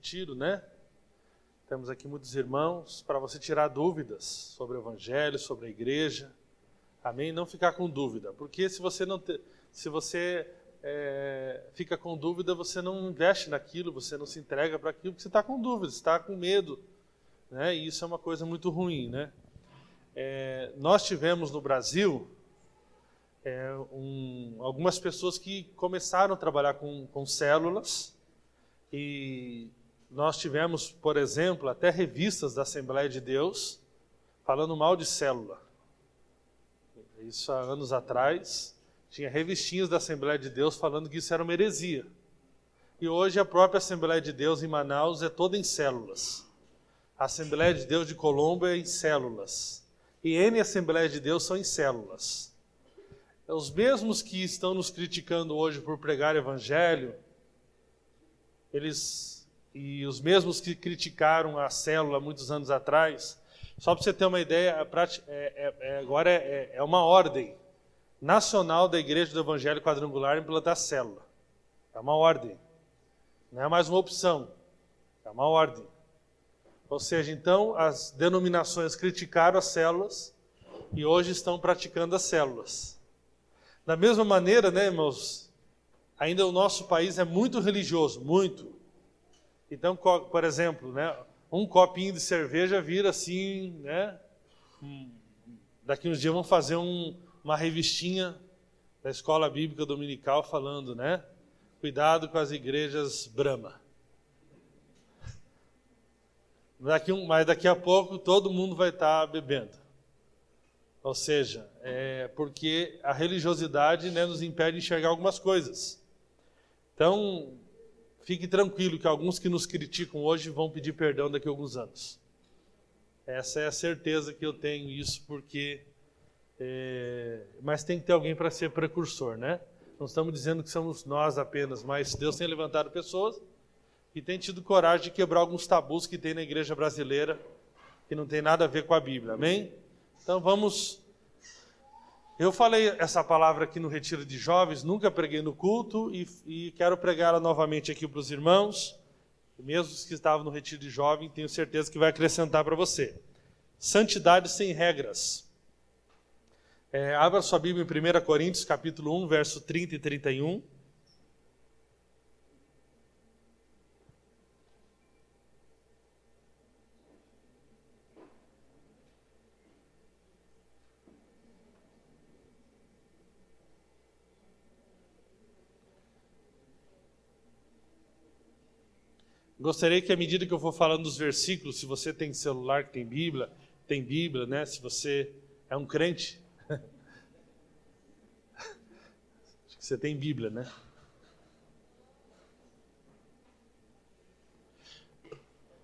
retiro, né? Temos aqui muitos irmãos para você tirar dúvidas sobre o Evangelho, sobre a igreja. Amém? Não ficar com dúvida, porque se você fica com dúvida, você não investe naquilo, você não se entrega para aquilo, porque você está com dúvida, você está com medo, né? E isso é uma coisa muito ruim, né? Nós tivemos no Brasil algumas pessoas que começaram a trabalhar com células, e nós tivemos, por exemplo, até revistas da Assembleia de Deus falando mal de célula. Isso há anos atrás, tinha revistinhas da Assembleia de Deus falando que isso era uma heresia. E hoje a própria Assembleia de Deus em Manaus é toda em células. A Assembleia de Deus de Colombo é em células. E N Assembleias de Deus são em células. Os mesmos que estão nos criticando hoje por pregar evangelho, e os mesmos que criticaram a célula muitos anos atrás, só para você ter uma ideia, agora é uma ordem nacional da Igreja do Evangelho Quadrangular implantar célula. É uma ordem. Não é mais uma opção. É uma ordem. Ou seja, então, as denominações criticaram as células e hoje estão praticando as células. Da mesma maneira, né, irmãos, ainda o nosso país é muito religioso, muito. Então, por exemplo, né, um copinho de cerveja vira assim, né? Daqui uns dias vamos fazer uma revistinha da Escola Bíblica Dominical falando, né? Cuidado com as igrejas Brahma. Mas daqui a pouco todo mundo vai estar bebendo. Ou seja, porque a religiosidade, né, nos impede de enxergar algumas coisas. Então, fique tranquilo que alguns que nos criticam hoje vão pedir perdão daqui a alguns anos. Essa é a certeza que eu tenho isso, porque... mas tem que ter alguém para ser precursor, né? Não estamos dizendo que somos nós apenas, mas Deus tem levantado pessoas que têm tido coragem de quebrar alguns tabus que tem na igreja brasileira, que não tem nada a ver com a Bíblia, amém? Então vamos... Eu falei essa palavra aqui no Retiro de Jovens, nunca preguei no culto, e quero pregá-la novamente aqui para os irmãos, mesmo os que estavam no Retiro de Jovens, tenho certeza que vai acrescentar para você. Santidade sem regras. Abra sua Bíblia em 1 Coríntios, capítulo 1, verso 30 e 31. Gostaria que, à medida que eu for falando dos versículos, se você tem celular que tem Bíblia, né? Se você é um crente, acho que você tem Bíblia, né?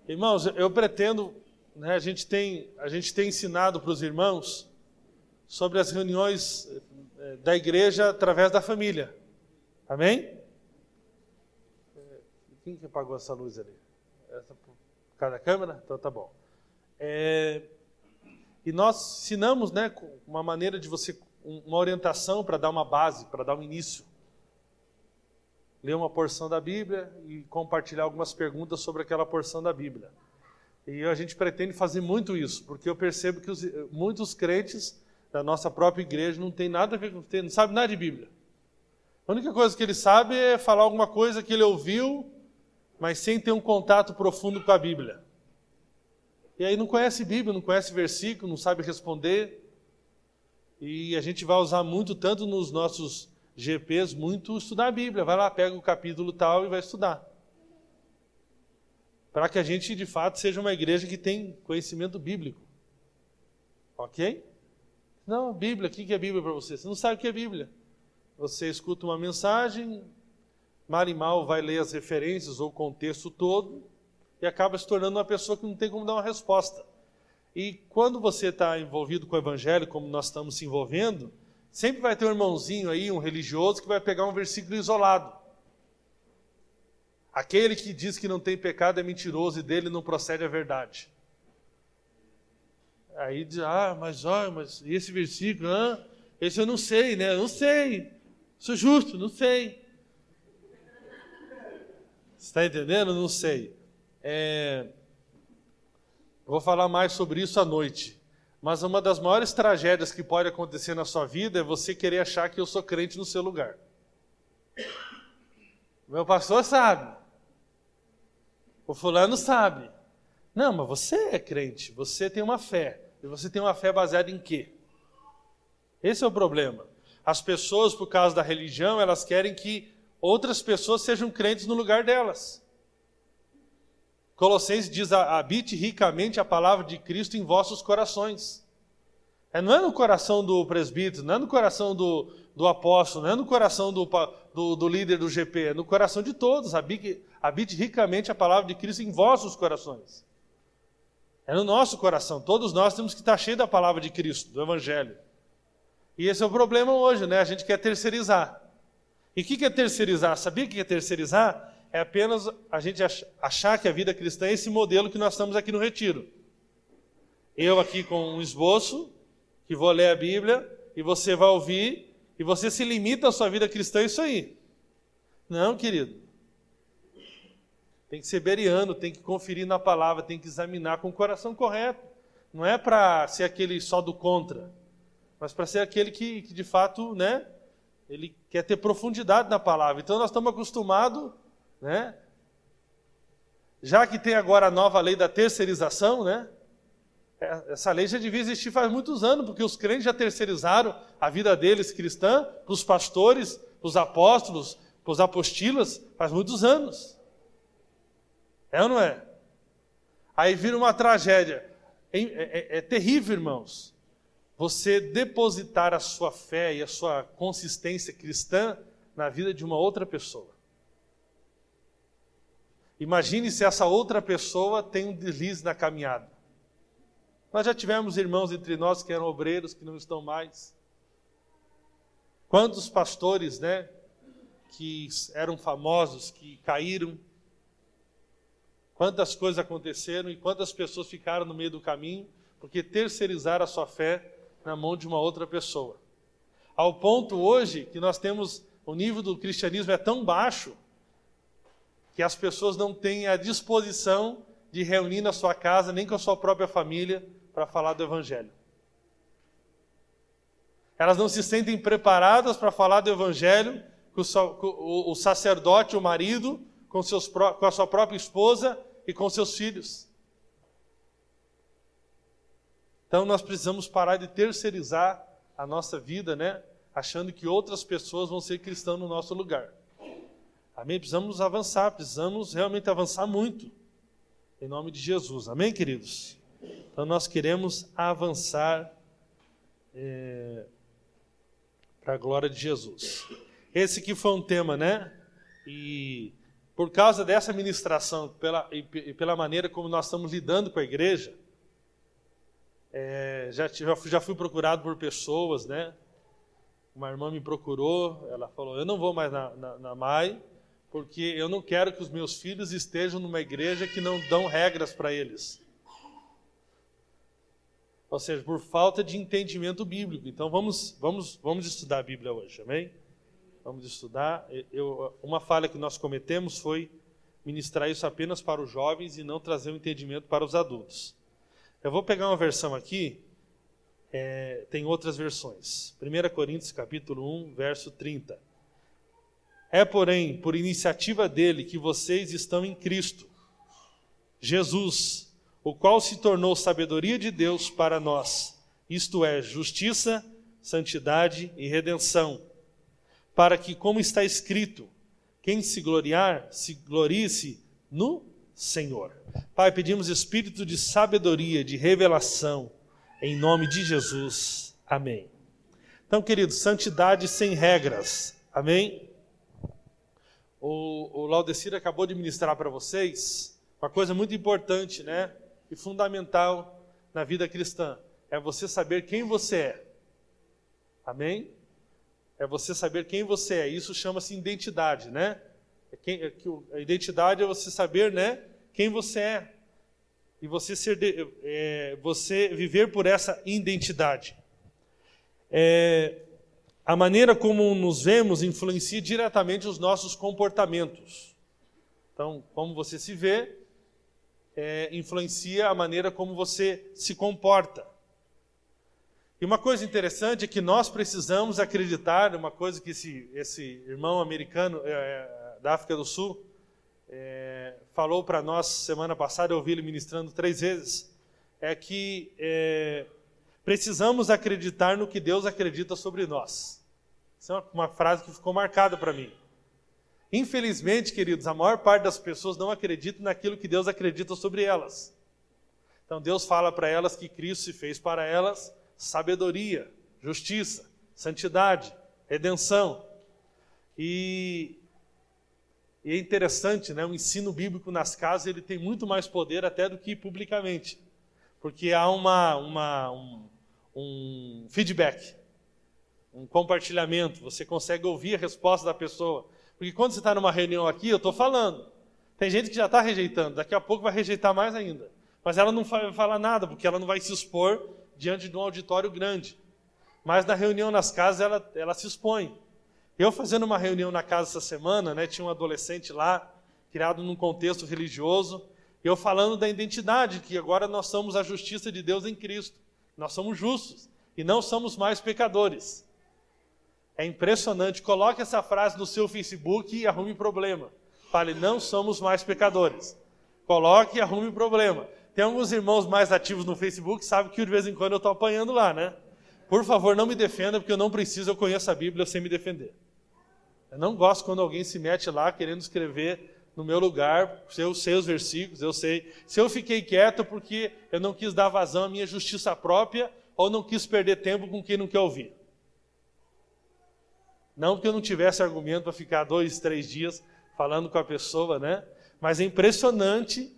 Irmãos, eu pretendo, né, a gente tem ensinado para os irmãos sobre as reuniões da igreja através da família. Amém? Quem que apagou essa luz ali? Essa por causa da câmera? Então tá bom. E nós ensinamos, né, uma maneira de você, uma orientação para dar uma base, para dar um início. Ler uma porção da Bíblia e compartilhar algumas perguntas sobre aquela porção da Bíblia. E a gente pretende fazer muito isso, porque eu percebo que muitos crentes da nossa própria igreja não tem nada a ver com, não sabe nada de Bíblia. A única coisa que ele sabe é falar alguma coisa que ele ouviu, mas sem ter um contato profundo com a Bíblia. E aí não conhece Bíblia, não conhece versículo, não sabe responder. E a gente vai usar muito, tanto nos nossos GPs, muito estudar a Bíblia. Vai lá, pega o capítulo tal e vai estudar. Para que a gente, de fato, seja uma igreja que tem conhecimento bíblico. Ok? Não, Bíblia, o que é Bíblia para você? Você não sabe o que é Bíblia. Você escuta uma mensagem, mal e mal vai ler as referências ou o contexto todo e acaba se tornando uma pessoa que não tem como dar uma resposta. E quando você está envolvido com o Evangelho, como nós estamos se envolvendo, sempre vai ter um irmãozinho aí, um religioso, que vai pegar um versículo isolado. Aquele que diz que não tem pecado é mentiroso e dele não procede a verdade. Aí diz, mas esse versículo, esse eu não sei, né? Eu não sei. Sou justo, não sei. Você está entendendo? Não sei. Vou falar mais sobre isso à noite. Mas uma das maiores tragédias que pode acontecer na sua vida é você querer achar que eu sou crente no seu lugar. Meu pastor sabe. O fulano sabe. Não, mas você é crente, você tem uma fé. E você tem uma fé baseada em quê? Esse é o problema. As pessoas, por causa da religião, elas querem que outras pessoas sejam crentes no lugar delas. Colossenses diz, habite ricamente a palavra de Cristo em vossos corações. Não é no coração do presbítero, não é no coração do apóstolo, não é no coração do líder do GP, é no coração de todos. Habite ricamente a palavra de Cristo em vossos corações. É no nosso coração. Todos nós temos que estar cheios da palavra de Cristo, do Evangelho. E esse é o problema hoje, né? A gente quer terceirizar. E o que é terceirizar? Sabia o que é terceirizar? É apenas a gente achar que a vida cristã é esse modelo que nós estamos aqui no retiro. Eu aqui com um esboço, que vou ler a Bíblia, e você vai ouvir, e você se limita à sua vida cristã, é isso aí. Não, querido. Tem que ser bereano, tem que conferir na palavra, tem que examinar com o coração correto. Não é para ser aquele só do contra, mas para ser aquele que de fato, né, ele quer ter profundidade na palavra. Então nós estamos acostumados, né? Já que tem agora a nova lei da terceirização, né? Essa lei já devia existir faz muitos anos, porque os crentes já terceirizaram a vida deles cristã para os pastores, para os apóstolos, para os apostilas, faz muitos anos. É ou não é? Aí vira uma tragédia. É terrível, irmãos, você depositar a sua fé e a sua consistência cristã na vida de uma outra pessoa. Imagine se essa outra pessoa tem um deslize na caminhada. Nós já tivemos irmãos entre nós que eram obreiros, que não estão mais. Quantos pastores, né, que eram famosos, que caíram. Quantas coisas aconteceram e quantas pessoas ficaram no meio do caminho porque terceirizaram a sua fé na mão de uma outra pessoa. Ao ponto hoje que nós temos, o nível do cristianismo é tão baixo que as pessoas não têm a disposição de reunir na sua casa, nem com a sua própria família, para falar do Evangelho. Elas não se sentem preparadas para falar do Evangelho com o sacerdote, o marido, com a sua própria esposa e com seus filhos. Então nós precisamos parar de terceirizar a nossa vida, né? Achando que outras pessoas vão ser cristãs no nosso lugar. Amém? Precisamos avançar, precisamos realmente avançar muito. Em nome de Jesus. Amém, queridos? Então nós queremos avançar para a glória de Jesus. Esse aqui foi um tema, né? E por causa dessa ministração, pela maneira como nós estamos lidando com a igreja, já fui procurado por pessoas, né? Uma irmã me procurou, ela falou, eu não vou mais na MAI, porque eu não quero que os meus filhos estejam numa igreja que não dão regras para eles. Ou seja, por falta de entendimento bíblico. Então vamos estudar a Bíblia hoje, amém? Vamos estudar. Uma falha que nós cometemos foi ministrar isso apenas para os jovens e não trazer o entendimento para os adultos. Eu vou pegar uma versão aqui, tem outras versões. 1 Coríntios capítulo 1, verso 30. É, porém, por iniciativa dele que vocês estão em Cristo, Jesus, o qual se tornou sabedoria de Deus para nós, isto é, justiça, santidade e redenção, para que, como está escrito, quem se gloriar, se glorie-se no Senhor. Pai, pedimos espírito de sabedoria, de revelação, em nome de Jesus. Amém. Então, queridos, santidade sem regras. Amém? O Laudecir acabou de ministrar para vocês uma coisa muito importante, né? E fundamental na vida cristã. É você saber quem você é. Amém? É você saber quem você é. Isso chama-se identidade, né? A identidade é você saber, né, quem você é. E você você viver por essa identidade. A maneira como nos vemos influencia diretamente os nossos comportamentos. Então, como você se vê, influencia a maneira como você se comporta. E uma coisa interessante é que nós precisamos acreditar, uma coisa que esse irmão americano da África do Sul falou para nós semana passada, eu ouvi ele ministrando 3 vezes, é que precisamos acreditar no que Deus acredita sobre nós. Essa é uma frase que ficou marcada para mim. Infelizmente, queridos, a maior parte das pessoas não acredita naquilo que Deus acredita sobre elas. Então Deus fala para elas que Cristo se fez para elas sabedoria, justiça, santidade, redenção. E é interessante, né? O ensino bíblico nas casas ele tem muito mais poder até do que publicamente. Porque há um feedback, um compartilhamento. Você consegue ouvir a resposta da pessoa. Porque quando você está numa reunião aqui, eu estou falando. Tem gente que já está rejeitando, daqui a pouco vai rejeitar mais ainda. Mas ela não vai falar nada, porque ela não vai se expor diante de um auditório grande. Mas na reunião nas casas, ela se expõe. Eu fazendo uma reunião na casa essa semana, né, tinha um adolescente lá, criado num contexto religioso, e eu falando da identidade, que agora nós somos a justiça de Deus em Cristo. Nós somos justos, e não somos mais pecadores. É impressionante. Coloque essa frase no seu Facebook e arrume problema. Fale, não somos mais pecadores. Coloque e arrume problema. Tem alguns irmãos mais ativos no Facebook que sabem que de vez em quando eu estou apanhando lá, né? Por favor, não me defenda, porque eu não preciso, eu conheço a Bíblia, eu sei me defender. Eu não gosto quando alguém se mete lá querendo escrever no meu lugar, eu sei os versículos, eu sei. Se eu fiquei quieto porque eu não quis dar vazão à minha justiça própria ou não quis perder tempo com quem não quer ouvir. Não porque eu não tivesse argumento para ficar 2, 3 dias falando com a pessoa, né? Mas é impressionante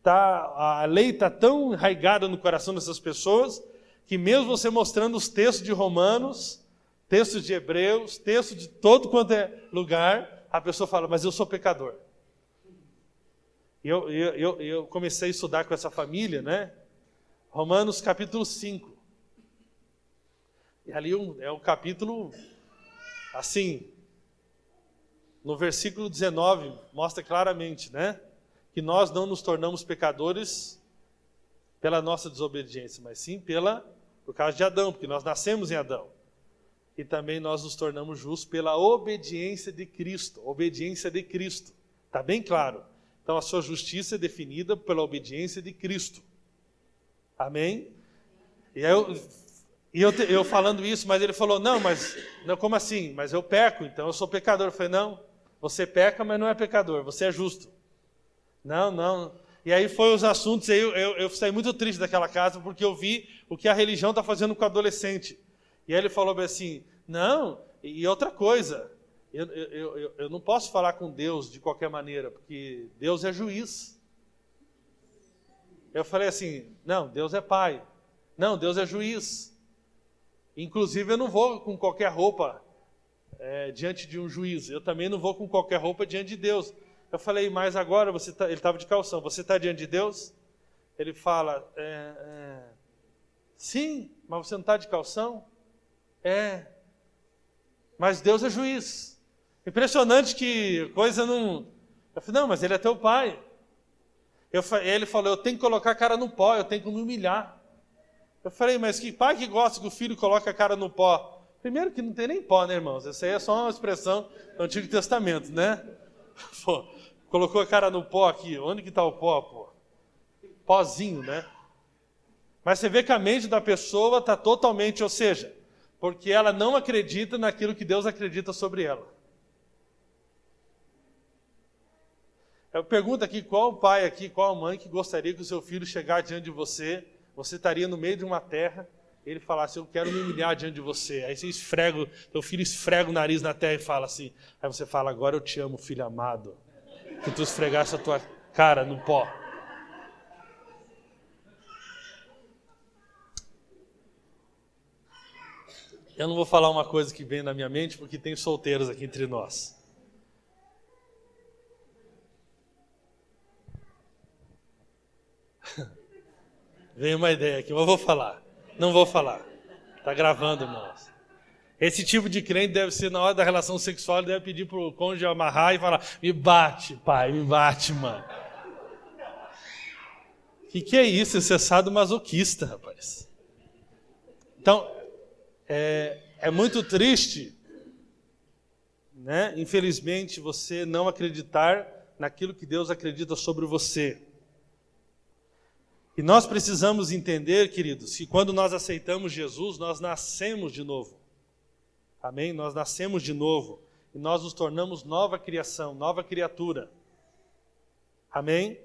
a lei está tão enraigada no coração dessas pessoas que mesmo você mostrando os textos de Romanos, textos de Hebreus, textos de todo quanto é lugar, a pessoa fala, mas eu sou pecador. Eu comecei a estudar com essa família, né? Romanos capítulo 5. E ali é um capítulo, assim, no versículo 19, mostra claramente, né? Que nós não nos tornamos pecadores pela nossa desobediência, mas sim por causa de Adão, porque nós nascemos em Adão. E também nós nos tornamos justos pela obediência de Cristo. Obediência de Cristo. Está bem claro. Então a sua justiça é definida pela obediência de Cristo. Amém? E aí eu falando isso, mas ele falou, não, como assim? Mas eu peco, então eu sou pecador. Eu falei, não, você peca, mas não é pecador, você é justo. Não. E aí foi os assuntos, aí eu saí muito triste daquela casa, porque eu vi o que a religião está fazendo com o adolescente. E aí ele falou assim, não, e outra coisa, eu não posso falar com Deus de qualquer maneira, porque Deus é juiz. Eu falei assim, não, Deus é pai. Não, Deus é juiz. Inclusive eu não vou com qualquer roupa diante de um juiz. Eu também não vou com qualquer roupa diante de Deus. Eu falei, mas agora ele estava de calção, você está diante de Deus? Ele fala, sim, mas você não está de calção? Mas Deus é juiz. Impressionante que coisa não... Eu falei, não, mas ele é teu pai. Ele falou, eu tenho que colocar a cara no pó, eu tenho que me humilhar. Eu falei, mas que pai que gosta que o filho coloque a cara no pó? Primeiro que não tem nem pó, né, irmãos? Essa aí é só uma expressão do Antigo Testamento, né? Pô, colocou a cara no pó aqui. Onde que está o pó, pô? Pozinho, né? Mas você vê que a mente da pessoa está totalmente, ou seja, porque ela não acredita naquilo que Deus acredita sobre ela. Eu pergunto aqui, qual o pai aqui, qual a mãe que gostaria que o seu filho chegasse diante de você, você estaria no meio de uma terra, ele falasse, eu quero me humilhar diante de você. Aí você teu filho esfrega o nariz na terra e fala assim, aí você fala, agora eu te amo, filho amado, que tu esfregasse a tua cara no pó. Eu não vou falar uma coisa que vem na minha mente, porque tem solteiros aqui entre nós. Veio uma ideia aqui, mas eu vou falar. Não vou falar. Está gravando, irmãos. Esse tipo de crente deve ser, na hora da relação sexual, ele deve pedir para o cônjuge amarrar e falar: me bate, pai, me bate, mãe. O que é isso? Esse é sadomasoquista, rapaz. Então, é muito triste, né? Infelizmente, você não acreditar naquilo que Deus acredita sobre você. E nós precisamos entender, queridos, que quando nós aceitamos Jesus, nós nascemos de novo. Amém? Nós nascemos de novo. E nós nos tornamos nova criação, nova criatura. Amém?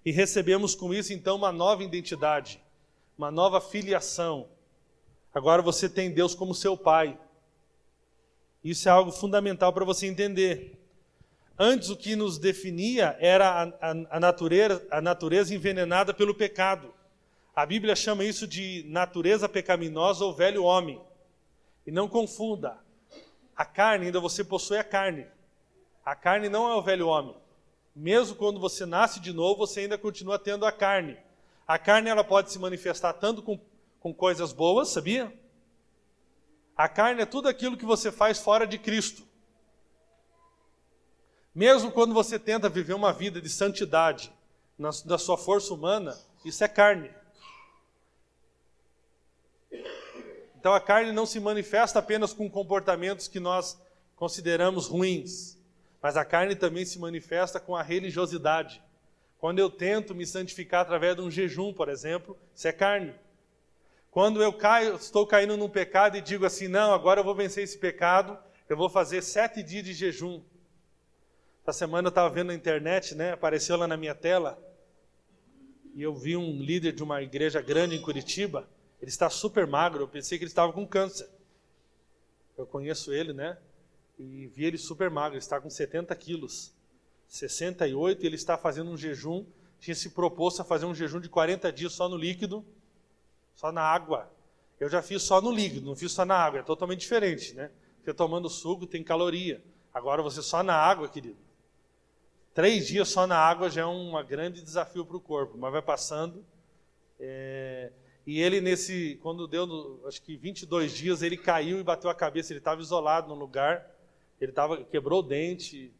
E recebemos com isso, então, uma nova identidade, uma nova filiação. Agora você tem Deus como seu Pai. Isso é algo fundamental para você entender. Antes, o que nos definia era a natureza envenenada pelo pecado. A Bíblia chama isso de natureza pecaminosa ou velho homem. E não confunda. A carne, ainda você possui a carne. A carne não é o velho homem. Mesmo quando você nasce de novo, você ainda continua tendo a carne. A carne ela pode se manifestar tanto com coisas boas, sabia? A carne é tudo aquilo que você faz fora de Cristo. Mesmo quando você tenta viver uma vida de santidade da sua força humana, isso é carne. Então a carne não se manifesta apenas com comportamentos que nós consideramos ruins, mas a carne também se manifesta com a religiosidade. Quando eu tento me santificar através de um jejum, por exemplo, isso é carne. Quando eu estou caindo num pecado e digo assim, não, agora eu vou vencer esse pecado, eu vou fazer 7 dias de jejum. Essa semana eu estava vendo na internet, né? Apareceu lá na minha tela, e eu vi um líder de uma igreja grande em Curitiba. Ele está super magro, eu pensei que ele estava com câncer. Eu conheço ele, né? E vi ele super magro, ele está com 70 quilos. 68, e ele está fazendo um jejum, tinha se proposto a fazer um jejum de 40 dias só no líquido, só na água. Eu já fiz só no líquido, não fiz só na água, é totalmente diferente, né? Porque tomando suco tem caloria. Agora você só na água, querido. 3 dias só na água já é um grande desafio para o corpo, mas vai passando. E ele quando deu, acho que 22 dias, ele caiu e bateu a cabeça, ele estava isolado num lugar, quebrou o dente,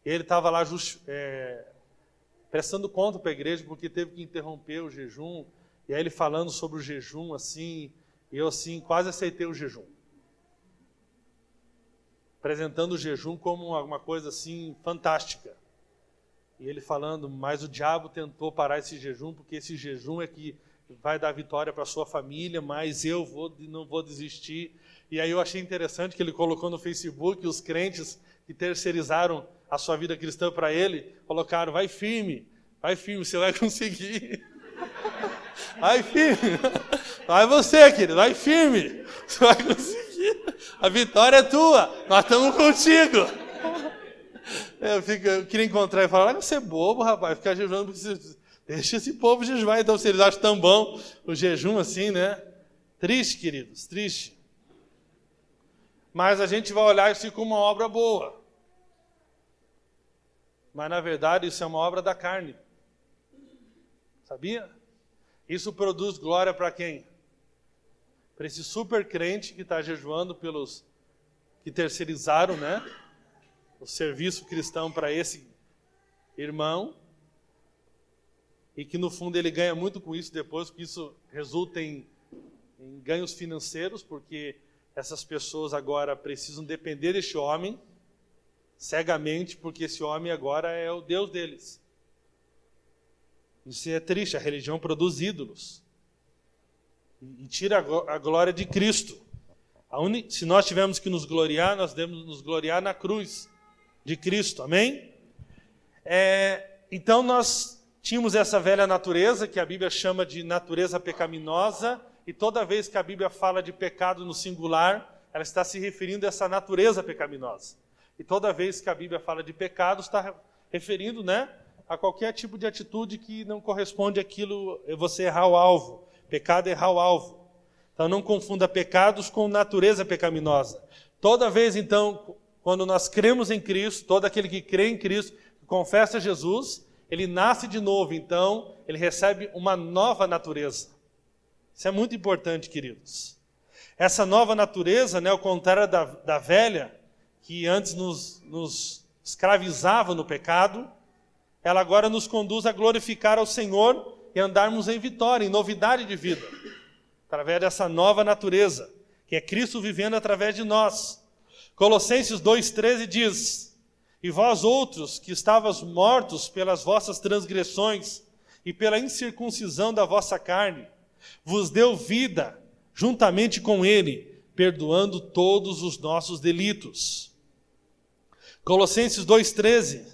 ele estava lá prestando conta para a igreja, porque teve que interromper o jejum, e aí ele falando sobre o jejum, assim, e eu assim, quase aceitei o jejum. Apresentando o jejum como uma coisa assim, fantástica. E ele falando, mas o diabo tentou parar esse jejum, porque esse jejum é que vai dar vitória para a sua família, mas eu não vou desistir. E aí eu achei interessante que ele colocou no Facebook os crentes que terceirizaram a sua vida cristã para ele, colocaram, vai firme, você vai conseguir. Vai firme. Vai você, querido, vai firme. Você vai conseguir. A vitória é tua, nós estamos contigo. Eu queria encontrar e falar, olha, você é bobo, rapaz, ficar jejuando, deixa esse povo jejuar, então se eles acham tão bom o jejum assim, né? Triste, queridos, triste. Mas a gente vai olhar isso como uma obra boa. Mas na verdade isso é uma obra da carne. Sabia? Isso produz glória para quem? Para esse super crente que está jejuando pelos que terceirizaram, né? O serviço cristão para esse irmão, e que no fundo ele ganha muito com isso depois, porque isso resulta em ganhos financeiros, porque essas pessoas agora precisam depender deste homem cegamente, porque esse homem agora é o Deus deles. Isso é triste, a religião produz ídolos e tira a glória de Cristo. Se nós tivermos que nos gloriar, nós devemos nos gloriar na cruz de Cristo, amém? Então nós tínhamos essa velha natureza, que a Bíblia chama de natureza pecaminosa, e toda vez que a Bíblia fala de pecado no singular, ela está se referindo a essa natureza pecaminosa. E toda vez que a Bíblia fala de pecado, está referindo, né, a qualquer tipo de atitude que não corresponde àquilo, você errar o alvo. Pecado é errar o alvo. Então não confunda pecados com natureza pecaminosa. Toda vez, então, quando nós cremos em Cristo, todo aquele que crê em Cristo, confessa Jesus, ele nasce de novo, então ele recebe uma nova natureza. Isso é muito importante, queridos. Essa nova natureza, né, ao contrário da velha, que antes nos escravizava no pecado, ela agora nos conduz a glorificar ao Senhor e andarmos em vitória, em novidade de vida, através dessa nova natureza, que é Cristo vivendo através de nós. Colossenses 2,13 diz: e vós outros, que estavas mortos pelas vossas transgressões e pela incircuncisão da vossa carne, vos deu vida juntamente com ele, perdoando todos os nossos delitos. Colossenses 2,13,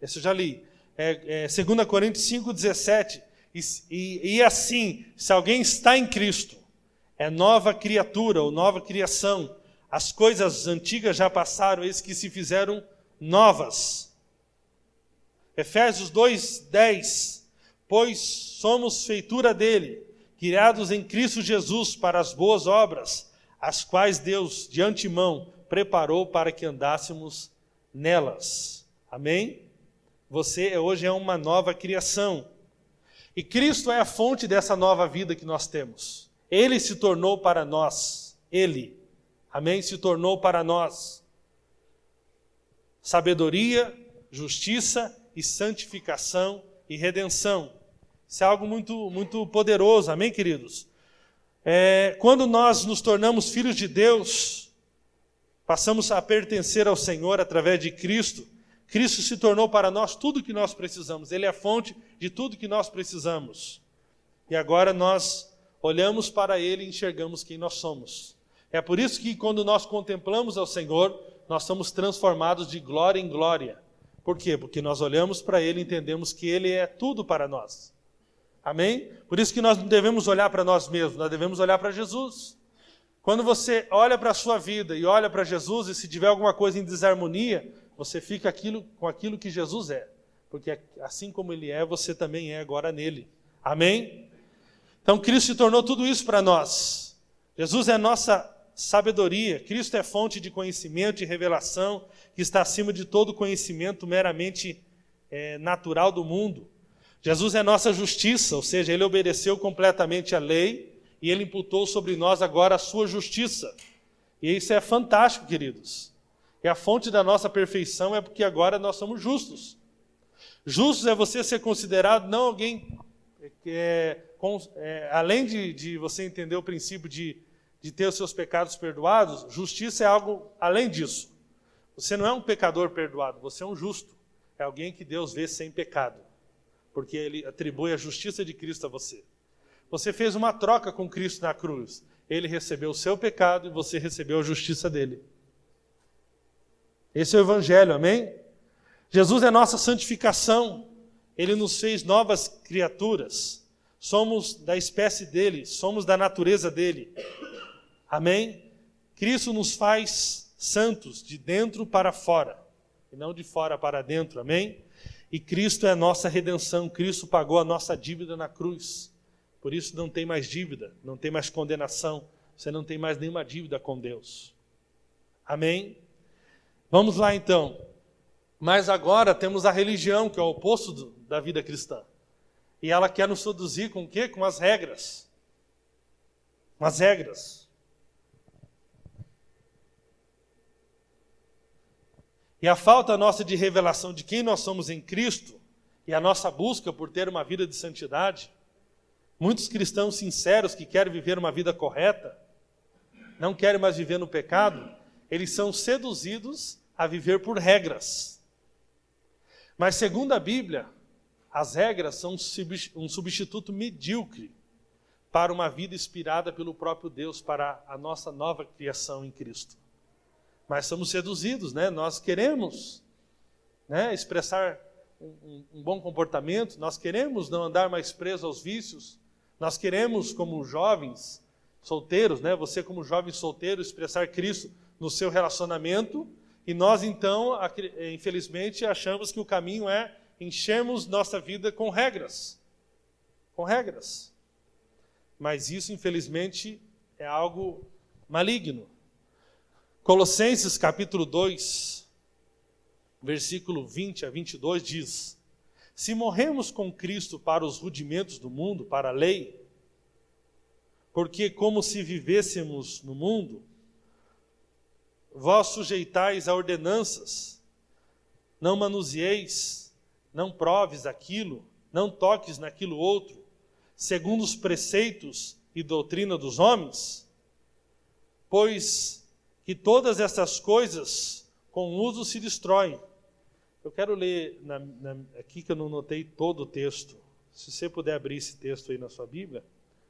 esse eu já li, 2 Coríntios 5,17, e assim, se alguém está em Cristo, é nova criatura ou nova criação, as coisas antigas já passaram, eis que se fizeram novas. Efésios 2,10, pois somos feitura dele, criados em Cristo Jesus para as boas obras, as quais Deus de antemão preparou para que andássemos nelas. Amém? Você hoje é uma nova criação. E Cristo é a fonte dessa nova vida que nós temos. Ele se tornou para nós. Ele, amém? Se tornou para nós sabedoria, justiça e santificação e redenção. Isso é algo muito, muito poderoso, amém, queridos? Quando nós nos tornamos filhos de Deus, passamos a pertencer ao Senhor através de Cristo. Cristo se tornou para nós tudo o que nós precisamos. Ele é a fonte de tudo que nós precisamos. E agora nós olhamos para Ele e enxergamos quem nós somos. É por isso que quando nós contemplamos ao Senhor, nós somos transformados de glória em glória. Por quê? Porque nós olhamos para Ele e entendemos que Ele é tudo para nós. Amém? Por isso que nós não devemos olhar para nós mesmos, nós devemos olhar para Jesus. Quando você olha para a sua vida e olha para Jesus, e se tiver alguma coisa em desarmonia, você fica com aquilo que Jesus é. Porque assim como Ele é, você também é agora nele. Amém? Então Cristo se tornou tudo isso para nós. Jesus é a nossa sabedoria. Cristo é fonte de conhecimento e revelação, que está acima de todo conhecimento meramente natural do mundo. Jesus é nossa justiça, ou seja, Ele obedeceu completamente a lei e Ele imputou sobre nós agora a sua justiça. E isso é fantástico, queridos. E a fonte da nossa perfeição é porque agora nós somos justos. Justos é você ser considerado não alguém, além de você entender o princípio de ter os seus pecados perdoados, justiça é algo além disso. Você não é um pecador perdoado, você é um justo. É alguém que Deus vê sem pecado, porque Ele atribui a justiça de Cristo a você. Você fez uma troca com Cristo na cruz. Ele recebeu o seu pecado e você recebeu a justiça dele. Esse é o Evangelho, amém? Jesus é nossa santificação. Ele nos fez novas criaturas. Somos da espécie dele, somos da natureza dele. Amém? Cristo nos faz santos de dentro para fora, e não de fora para dentro, amém? E Cristo é a nossa redenção. Cristo pagou a nossa dívida na cruz. Por isso não tem mais dívida, não tem mais condenação. Você não tem mais nenhuma dívida com Deus. Amém? Vamos lá então. Mas agora temos a religião, que é o oposto da vida cristã. E ela quer nos seduzir com o quê? Com as regras. Com as regras. E a falta nossa de revelação de quem nós somos em Cristo, e a nossa busca por ter uma vida de santidade, muitos cristãos sinceros que querem viver uma vida correta, não querem mais viver no pecado, eles são seduzidos a viver por regras. Mas segundo a Bíblia, as regras são um substituto medíocre para uma vida inspirada pelo próprio Deus, para a nossa nova criação em Cristo. Mas somos seduzidos, né? Nós queremos, né, expressar um bom comportamento, nós queremos não andar mais preso aos vícios, nós queremos, como jovens solteiros, né, você como jovem solteiro, expressar Cristo no seu relacionamento, e nós então, infelizmente, achamos que o caminho é enchermos nossa vida com regras. Com regras. Mas isso, infelizmente, é algo maligno. Colossenses capítulo 2, versículo 20 a 22 diz: se morremos com Cristo para os rudimentos do mundo, para a lei, Porque como se vivêssemos no mundo, vós sujeitais a ordenanças, não manuseeis, não proves aquilo, não toques naquilo outro, segundo os preceitos e doutrina dos homens, pois que todas essas coisas com uso se destroem. Eu quero ler aqui que eu não notei todo o texto. Se você puder abrir esse texto aí na sua Bíblia,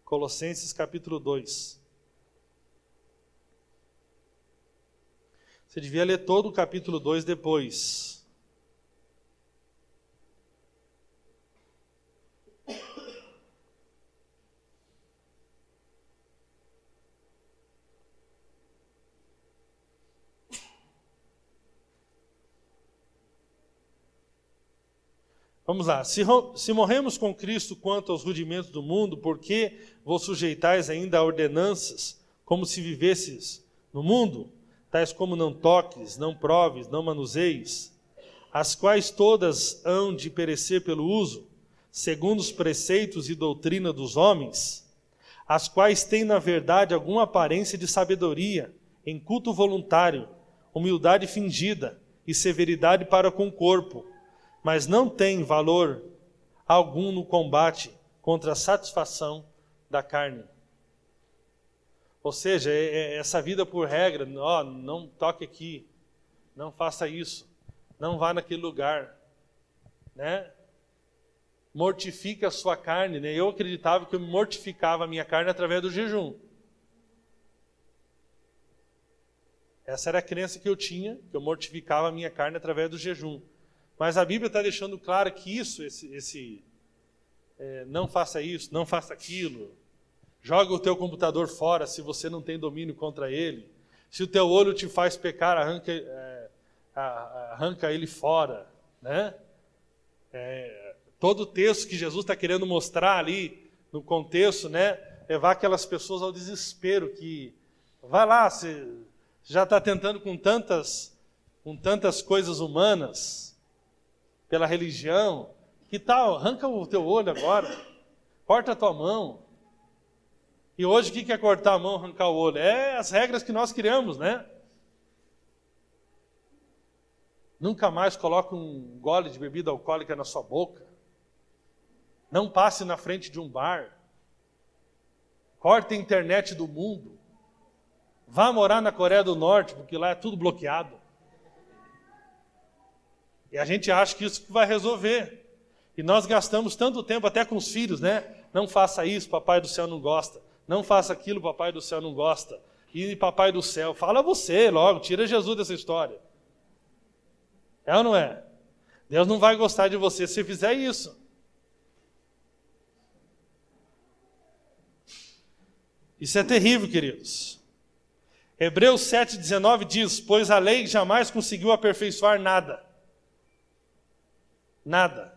Colossenses capítulo 2. Você devia ler todo o capítulo 2 depois. Vamos lá. Se morremos com Cristo quanto aos rudimentos do mundo, por que vos sujeitais ainda a ordenanças, como se vivesses no mundo, tais como não toques, não proves, não manuseis, as quais todas hão de perecer pelo uso, segundo os preceitos e doutrina dos homens, as quais têm na verdade alguma aparência de sabedoria, em culto voluntário, humildade fingida e severidade para com o corpo, mas não tem valor algum no combate contra a satisfação da carne. Ou seja, essa vida por regra, não toque aqui, não faça isso, não vá naquele lugar, né? Mortifique a sua carne, né? Eu acreditava que eu mortificava a minha carne através do jejum. Essa era a crença que eu tinha, que eu mortificava a minha carne através do jejum. Mas a Bíblia está deixando claro que não faça isso, não faça aquilo. Joga o teu computador fora se você não tem domínio contra ele. Se o teu olho te faz pecar, arranca ele fora. Né? Todo o texto que Jesus está querendo mostrar ali, no contexto, né, levar aquelas pessoas ao desespero, que vai lá, você já está tentando com tantas coisas humanas, pela religião, que tal? Arranca o teu olho agora, corta a tua mão. E hoje o que é cortar a mão, arrancar o olho? É as regras que nós criamos, né? Nunca mais coloque um gole de bebida alcoólica na sua boca. Não passe na frente de um bar. Corte a internet do mundo. Vá morar na Coreia do Norte, porque lá é tudo bloqueado. E a gente acha que isso vai resolver. E nós gastamos tanto tempo até com os filhos, né? Não faça isso, papai do céu não gosta. Não faça aquilo, papai do céu não gosta. E papai do céu, fala você logo, tira Jesus dessa história. É ou não é? Deus não vai gostar de você se fizer isso. Isso é terrível, queridos. Hebreus 7,19 diz: pois a lei jamais conseguiu aperfeiçoar nada. Nada.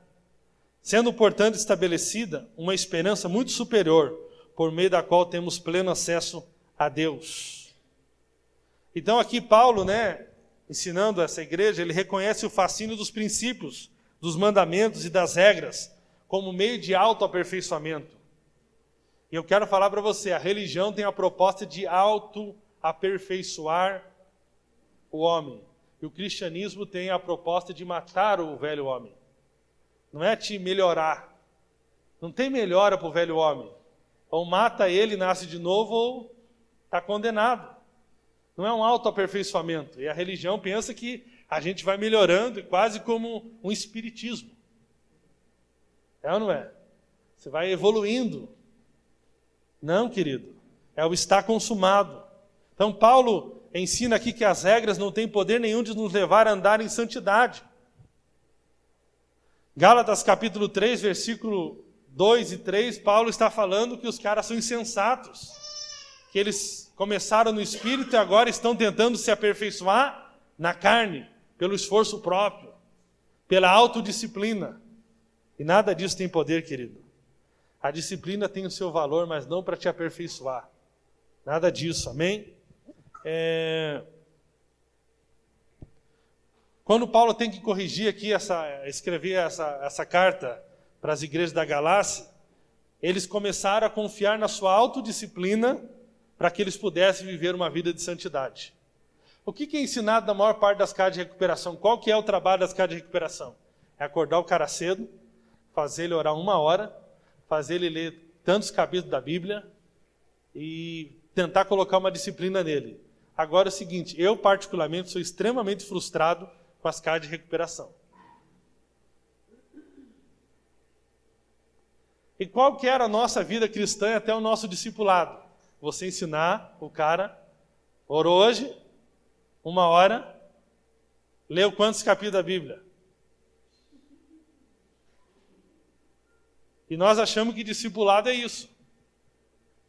Sendo, portanto, estabelecida uma esperança muito superior, por meio da qual temos pleno acesso a Deus. Então aqui Paulo, né, ensinando essa igreja, ele reconhece o fascínio dos princípios, dos mandamentos e das regras, como meio de autoaperfeiçoamento. E eu quero falar para você, a religião tem a proposta de autoaperfeiçoar o homem. E o cristianismo tem a proposta de matar o velho homem. Não é te melhorar. Não tem melhora para o velho homem. Ou mata ele, nasce de novo, ou está condenado. Não é um autoaperfeiçoamento. E a religião pensa que a gente vai melhorando, quase como um espiritismo. É ou não é? Você vai evoluindo. Não, querido. É o estar consumado. Então Paulo ensina aqui que as regras não têm poder nenhum de nos levar a andar em santidade. Gálatas capítulo 3, versículo 2 e 3, Paulo está falando que os caras são insensatos, que eles começaram no espírito e agora estão tentando se aperfeiçoar na carne, pelo esforço próprio, pela autodisciplina. E nada disso tem poder, querido. A disciplina tem o seu valor, mas não para te aperfeiçoar. Nada disso, amém? Quando Paulo tem que corrigir aqui, escrever essa carta para as igrejas da Galácia, eles começaram a confiar na sua autodisciplina para que eles pudessem viver uma vida de santidade. O que é ensinado na maior parte das casas de recuperação? Qual que é o trabalho das casas de recuperação? É acordar o cara cedo, fazer ele orar 1 hora, fazer ele ler tantos capítulos da Bíblia e tentar colocar uma disciplina nele. Agora é o seguinte, eu particularmente sou extremamente frustrado com as casas de recuperação. E qual que era a nossa vida cristã até o nosso discipulado? Você ensinar o cara, orou hoje, 1 hora, leu quantos capítulos da Bíblia? E nós achamos que discipulado é isso.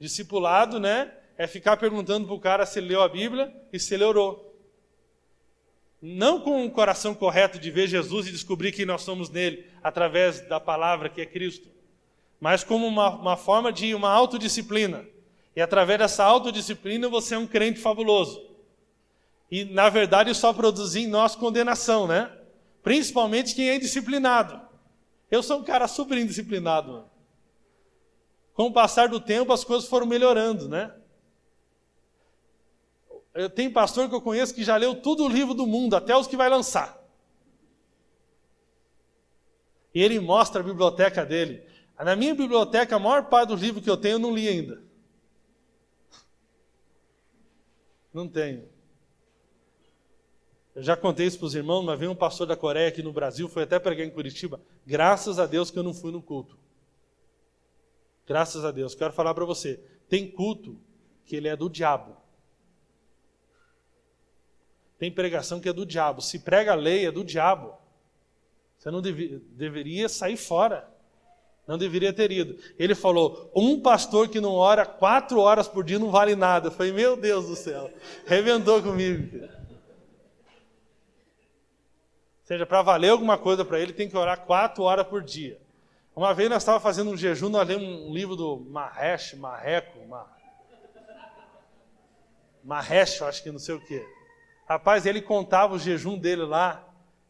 Discipulado, né, é ficar perguntando para o cara se ele leu a Bíblia e se ele orou. Não com o coração correto de ver Jesus e descobrir quem nós somos nele, através da palavra que é Cristo, mas como uma forma de uma autodisciplina. E através dessa autodisciplina você é um crente fabuloso. E, na verdade, só produzir em nós condenação, né? Principalmente quem é indisciplinado. Eu sou um cara super indisciplinado, mano. Com o passar do tempo, as coisas foram melhorando, né? Eu tenho pastor que eu conheço que já leu todo o livro do mundo, até os que vai lançar. E ele mostra a biblioteca dele. Na minha biblioteca, a maior parte dos livros que eu tenho, eu não li ainda. Não tenho. Eu já contei isso para os irmãos, mas veio um pastor da Coreia aqui no Brasil, foi até pregar em Curitiba. Graças a Deus que eu não fui no culto. Graças a Deus. Quero falar para você, tem culto que ele é do diabo. Tem pregação que é do diabo. Se prega a lei, é do diabo. Você não deveria sair fora. Não deveria ter ido. Ele falou, um pastor que não ora 4 horas por dia não vale nada. Eu falei, meu Deus do céu. Reventou comigo. Ou seja, para valer alguma coisa para ele, tem que orar 4 horas por dia. Uma vez nós estávamos fazendo um jejum, nós lemos um livro do Mahesh, eu acho que não sei o quê. Rapaz, ele contava o jejum dele lá,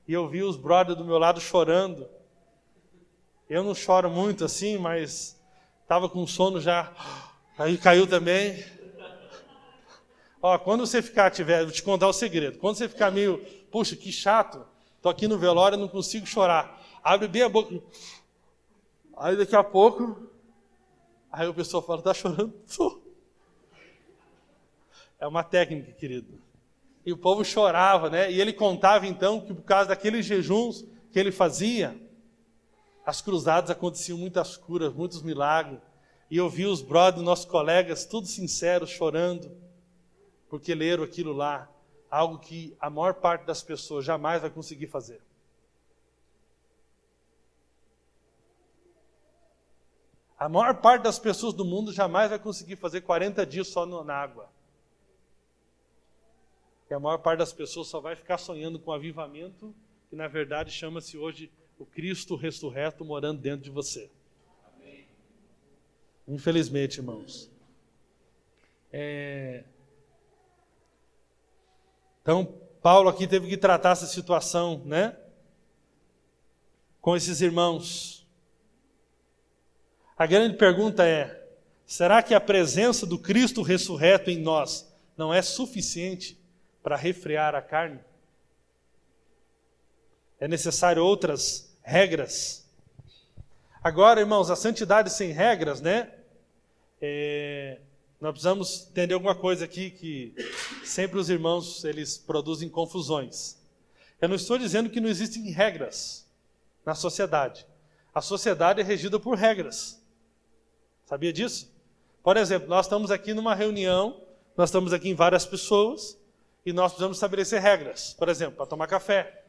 e eu vi os brothers do meu lado chorando. Eu não choro muito assim, mas estava com sono já, aí caiu também. Ó, quando você vou te contar o segredo, quando você ficar meio, puxa, que chato, estou aqui no velório e não consigo chorar. Abre bem a boca. Aí daqui a pouco, aí o pessoal fala, está chorando? Tô. É uma técnica, querido. E o povo chorava, né? E ele contava então que por causa daqueles jejuns que ele fazia, as cruzadas aconteciam muitas curas, muitos milagres. E eu vi os brothers, nossos colegas, todos sinceros, chorando, porque leram aquilo lá, algo que a maior parte das pessoas jamais vai conseguir fazer. A maior parte das pessoas do mundo jamais vai conseguir fazer 40 dias só na água. E a maior parte das pessoas só vai ficar sonhando com avivamento, que na verdade chama-se hoje o Cristo ressurreto morando dentro de você. Amém. Infelizmente, irmãos. Então, Paulo aqui teve que tratar essa situação, né? Com esses irmãos. A grande pergunta é, será que a presença do Cristo ressurreto em nós não é suficiente para refrear a carne? É necessário outras regras? Agora, irmãos, a santidade sem regras, né? Nós precisamos entender alguma coisa aqui que sempre os irmãos, eles produzem confusões. Eu não estou dizendo que não existem regras na sociedade. A sociedade é regida por regras. Sabia disso? Por exemplo, nós estamos aqui numa reunião, nós estamos aqui em várias pessoas, e nós precisamos estabelecer regras. Por exemplo, para tomar café,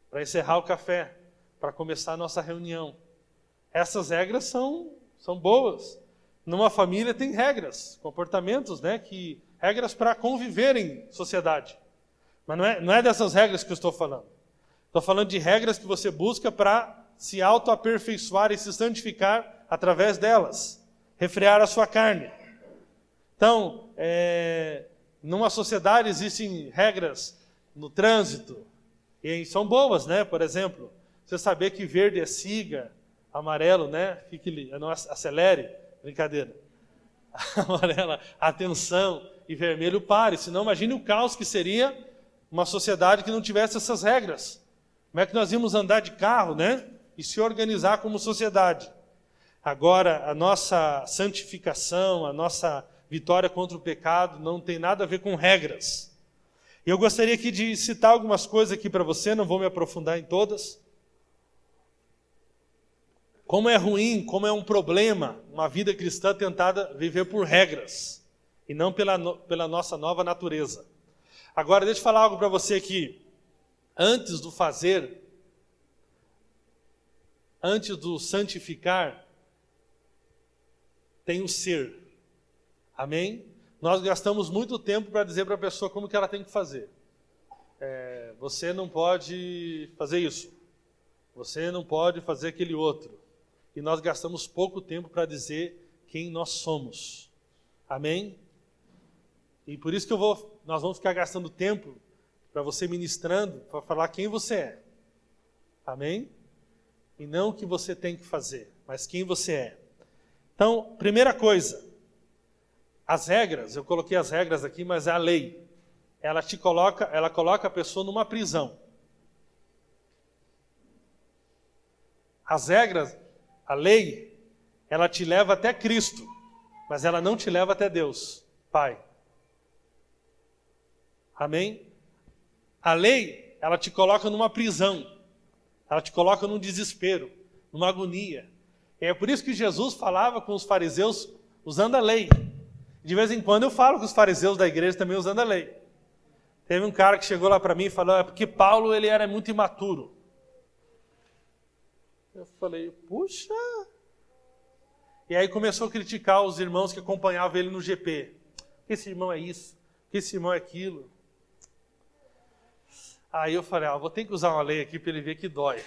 para encerrar o café, para começar a nossa reunião. Essas regras são boas. Numa família tem regras, comportamentos, né, regras para conviver em sociedade. Mas não é dessas regras que eu estou falando. Estou falando de regras que você busca para se autoaperfeiçoar e se santificar através delas. Refrear a sua carne. Então, numa sociedade existem regras no trânsito, e são boas, né? Por exemplo, você saber que verde é siga, amarelo, né? Não acelere, brincadeira. Amarela, atenção, e vermelho, pare. Senão, imagine o caos que seria uma sociedade que não tivesse essas regras. Como é que nós íamos andar de carro, né? E se organizar como sociedade. Agora, a nossa santificação, a nossa vitória contra o pecado não tem nada a ver com regras. E eu gostaria aqui de citar algumas coisas aqui para você, não vou me aprofundar em todas. Como é ruim, como é um problema uma vida cristã tentada viver por regras e não pela nossa nova natureza. Agora, deixa eu falar algo para você aqui. Antes do fazer, antes do santificar, tem o ser. Amém? Nós gastamos muito tempo para dizer para a pessoa como que ela tem que fazer. Você não pode fazer isso. Você não pode fazer aquele outro. E nós gastamos pouco tempo para dizer quem nós somos. Amém? E por isso que nós vamos ficar gastando tempo para você ministrando, para falar quem você é. Amém? E não o que você tem que fazer, mas quem você é. Então, primeira coisa, as regras, eu coloquei as regras aqui, mas é a lei. Ela coloca a pessoa numa prisão. As regras, a lei, ela te leva até Cristo, mas ela não te leva até Deus, Pai. Amém? A lei, ela te coloca numa prisão, ela te coloca num desespero, numa agonia. E é por isso que Jesus falava com os fariseus usando a lei. De vez em quando eu falo com os fariseus da igreja também usando a lei. Teve um cara que chegou lá para mim e falou, é porque Paulo ele era muito imaturo. Eu falei, puxa. E aí começou a criticar os irmãos que acompanhavam ele no GP. Esse irmão é isso, esse irmão é aquilo. Aí eu falei, vou ter que usar uma lei aqui para ele ver que dói.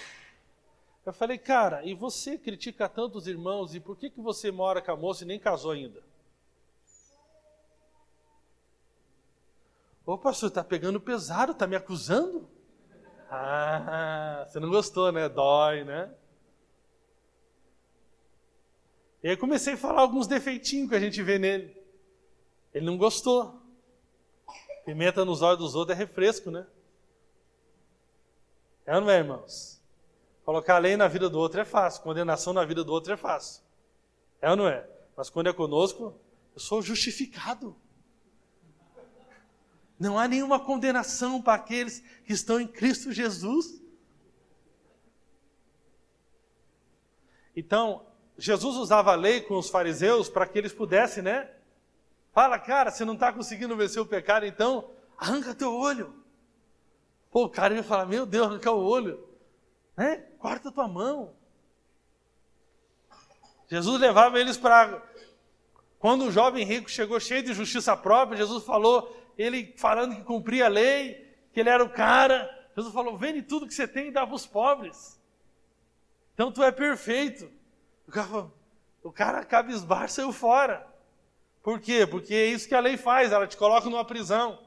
Eu falei, cara, e você critica tanto os irmãos, e por que você mora com a moça e nem casou ainda? Ô pastor, está pegando pesado, está me acusando? Você não gostou, né? Dói, né? E aí comecei a falar alguns defeitinhos que a gente vê nele. Ele não gostou. Pimenta nos olhos dos outros é refresco, né? É ou não é, irmãos? Colocar lei na vida do outro é fácil, condenação na vida do outro é fácil. É ou não é? Mas quando é conosco, eu sou justificado. Não há nenhuma condenação para aqueles que estão em Cristo Jesus. Então, Jesus usava a lei com os fariseus para que eles pudessem, né? Fala, cara, você não está conseguindo vencer o pecado, então arranca teu olho. Pô, o cara ia falar, meu Deus, arrancar o olho. Né? Corta tua mão. Jesus levava eles para... Quando o jovem rico chegou cheio de justiça própria, Jesus falou, ele falando que cumpria a lei, que ele era o cara. Jesus falou, vende tudo que você tem e dá para os pobres. Então tu é perfeito. O cara cabisbaixo saiu fora. Por quê? Porque é isso que a lei faz, ela te coloca numa prisão.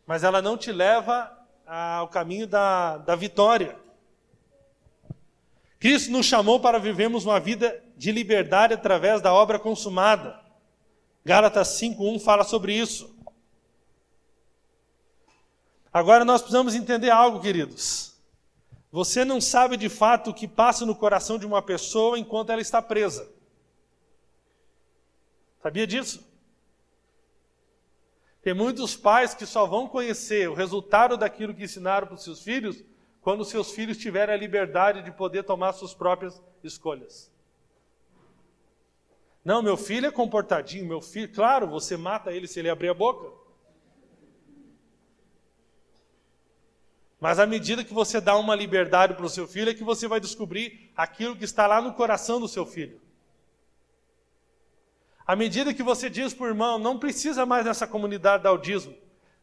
Mas ela não te leva ao caminho da vitória. Cristo nos chamou para vivermos uma vida de liberdade através da obra consumada. Gálatas 5:1 fala sobre isso. Agora nós precisamos entender algo, queridos. Você não sabe de fato o que passa no coração de uma pessoa enquanto ela está presa. Sabia disso? Tem muitos pais que só vão conhecer o resultado daquilo que ensinaram para os seus filhos quando os seus filhos tiverem a liberdade de poder tomar suas próprias escolhas. Não, meu filho é comportadinho, meu filho... Claro, você mata ele se ele abrir a boca. Mas à medida que você dá uma liberdade para o seu filho, é que você vai descobrir aquilo que está lá no coração do seu filho. À medida que você diz para o irmão, não precisa mais nessa comunidade dar o dízimo,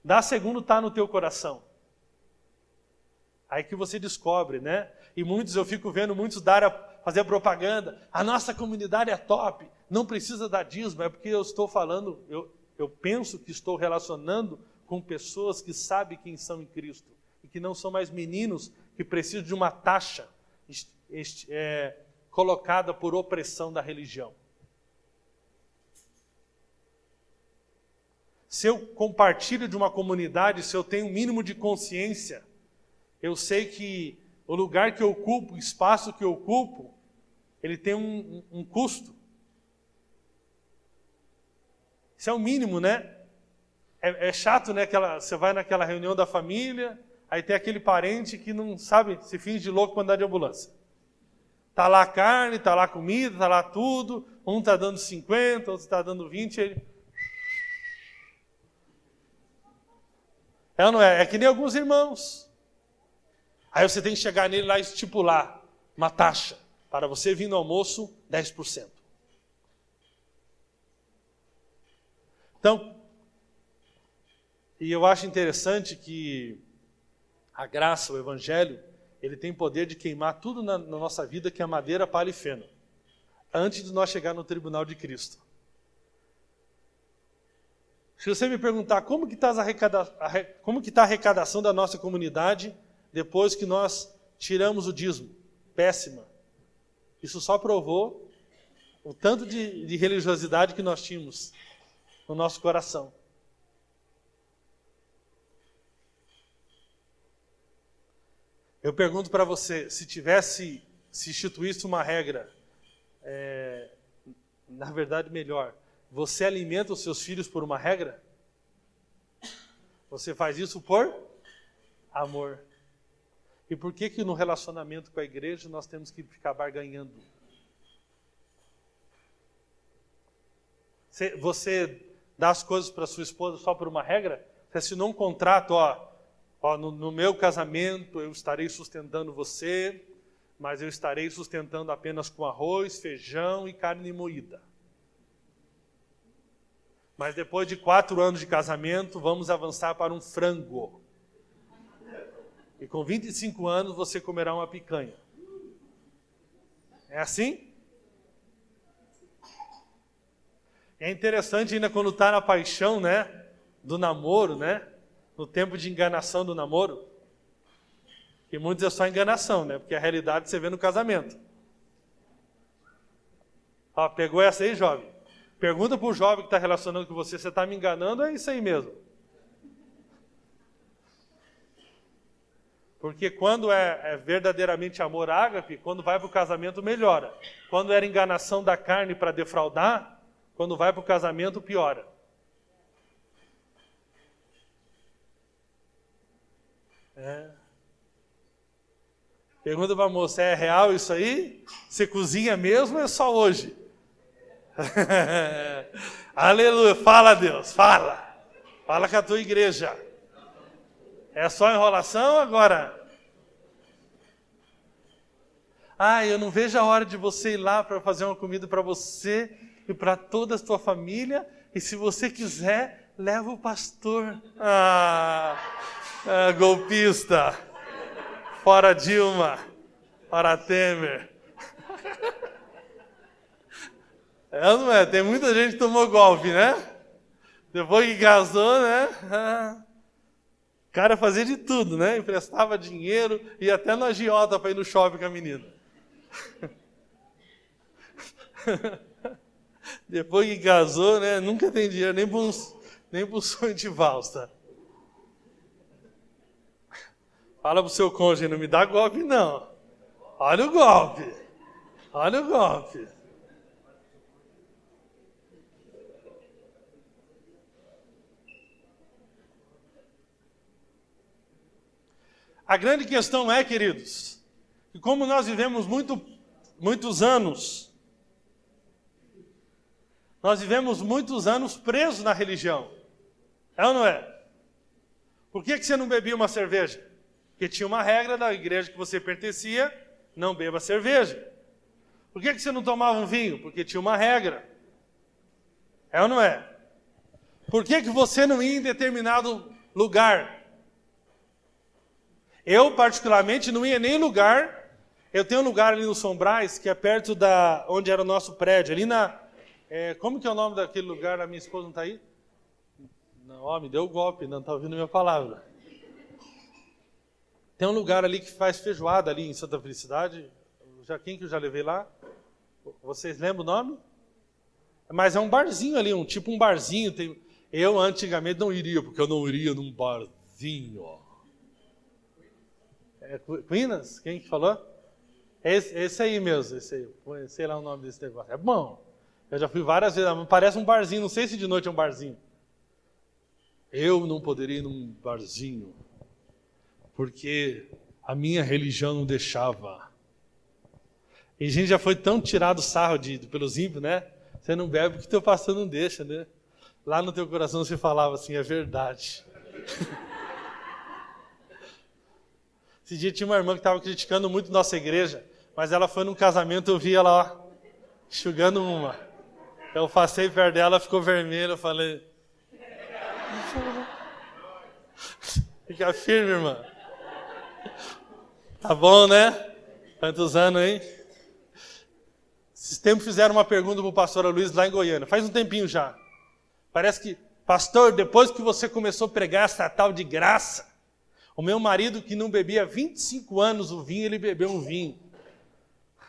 dá segundo está no teu coração. Aí que você descobre, né? E eu fico vendo muitos fazer propaganda, a nossa comunidade é top, não precisa dar dízimo, é porque eu estou falando, eu penso que estou relacionando com pessoas que sabem quem são em Cristo, e que não são mais meninos que precisam de uma taxa colocada por opressão da religião. Se eu compartilho de uma comunidade, se eu tenho um mínimo de consciência, eu sei que o lugar que eu ocupo, o espaço que eu ocupo, ele tem um custo. Isso é o mínimo, né? É chato, né? Você vai naquela reunião da família, aí tem aquele parente que não sabe, se finge de louco para andar de ambulância. Está lá a carne, está lá a comida, está lá tudo. Um está dando 50, outro está dando 20. Ele... É ou não é? É que nem alguns irmãos. Aí você tem que chegar nele lá e estipular uma taxa. Para você vir no almoço, 10%. Então, e eu acho interessante que a graça, o evangelho, ele tem poder de queimar tudo na nossa vida que é madeira, palha e feno, antes de nós chegar no tribunal de Cristo. Se você me perguntar como que está a arrecadação da nossa comunidade depois que nós tiramos o dízimo, péssima. Isso só provou o tanto de religiosidade que nós tínhamos no nosso coração. Eu pergunto para você, se instituísse uma regra, na verdade melhor, você alimenta os seus filhos por uma regra? Você faz isso por amor. E por que no relacionamento com a igreja nós temos que ficar barganhando? Você dá as coisas para sua esposa só por uma regra? Você assinou um contrato, no meu casamento eu estarei sustentando você, mas eu estarei sustentando apenas com arroz, feijão e carne moída. Mas depois de 4 anos de casamento, vamos avançar para um frango. E com 25 anos você comerá uma picanha. É assim? É interessante ainda quando está na paixão, né, do namoro, né, no tempo de enganação do namoro, que muitos é só enganação, né, porque a realidade você vê no casamento. Pegou essa aí, jovem? Pergunta para o jovem que está relacionando com você, você está me enganando ou é isso aí mesmo? Porque quando é verdadeiramente amor ágape, quando vai para o casamento melhora. Quando era enganação da carne para defraudar, quando vai para o casamento piora. Pergunta para a moça, é real isso aí? Você cozinha mesmo ou é só hoje? Aleluia, fala Deus, fala com a tua igreja. É só enrolação agora? Eu não vejo a hora de você ir lá para fazer uma comida para você e para toda a tua família, e se você quiser, leva o pastor. Golpista, fora Dilma, fora Temer. Não é? Tem muita gente que tomou golpe, né? Depois que casou, né? O cara fazia de tudo, né? Emprestava dinheiro e até na agiota para ir no shopping com a menina. Depois que casou, né? Nunca tem dinheiro nem para um sonho de valsa. Fala pro seu cônjuge, não me dá golpe não. Olha o golpe. Olha o golpe. A grande questão é, queridos, que como nós vivemos muitos anos, nós vivemos muitos anos presos na religião. É ou não é? Por que você não bebia uma cerveja? Porque tinha uma regra da igreja que você pertencia, não beba cerveja. Por que você não tomava um vinho? Porque tinha uma regra. É ou não é? Por que você não ia em determinado lugar? Eu, particularmente, não ia nem em lugar. Eu tenho um lugar ali no Sombrais, que é perto da onde era o nosso prédio. Ali como que é o nome daquele lugar? A minha esposa não está aí? Não, me deu o golpe, não está ouvindo a minha palavra. Tem um lugar ali que faz feijoada ali em Santa Felicidade. quem que eu já levei lá? Vocês lembram o nome? Mas é um barzinho ali, tipo um barzinho. Eu antigamente não iria, porque eu não iria num barzinho. Quinas? Quem que falou? Esse aí mesmo, esse aí. Sei lá o nome desse negócio. É bom. Eu já fui várias vezes. Parece um barzinho, não sei se de noite é um barzinho. Eu não poderia ir num barzinho, porque a minha religião não deixava. E a gente já foi tão tirado sarro pelos ímpios, né? Você não bebe porque teu pastor não deixa, né? Lá no teu coração você falava assim, é verdade. Esse dia tinha uma irmã que estava criticando muito nossa igreja, mas ela foi num casamento, eu vi ela ó, enxugando uma. Eu passei perto dela, ela ficou vermelha, eu falei... Fica firme, irmã. Tá bom, né? Quantos anos, hein? Esses tempos fizeram uma pergunta para o pastor Luiz lá em Goiânia. Faz um tempinho já. Parece que, pastor, depois que você começou a pregar essa tal de graça, o meu marido que não bebia há 25 anos o vinho, ele bebeu um vinho.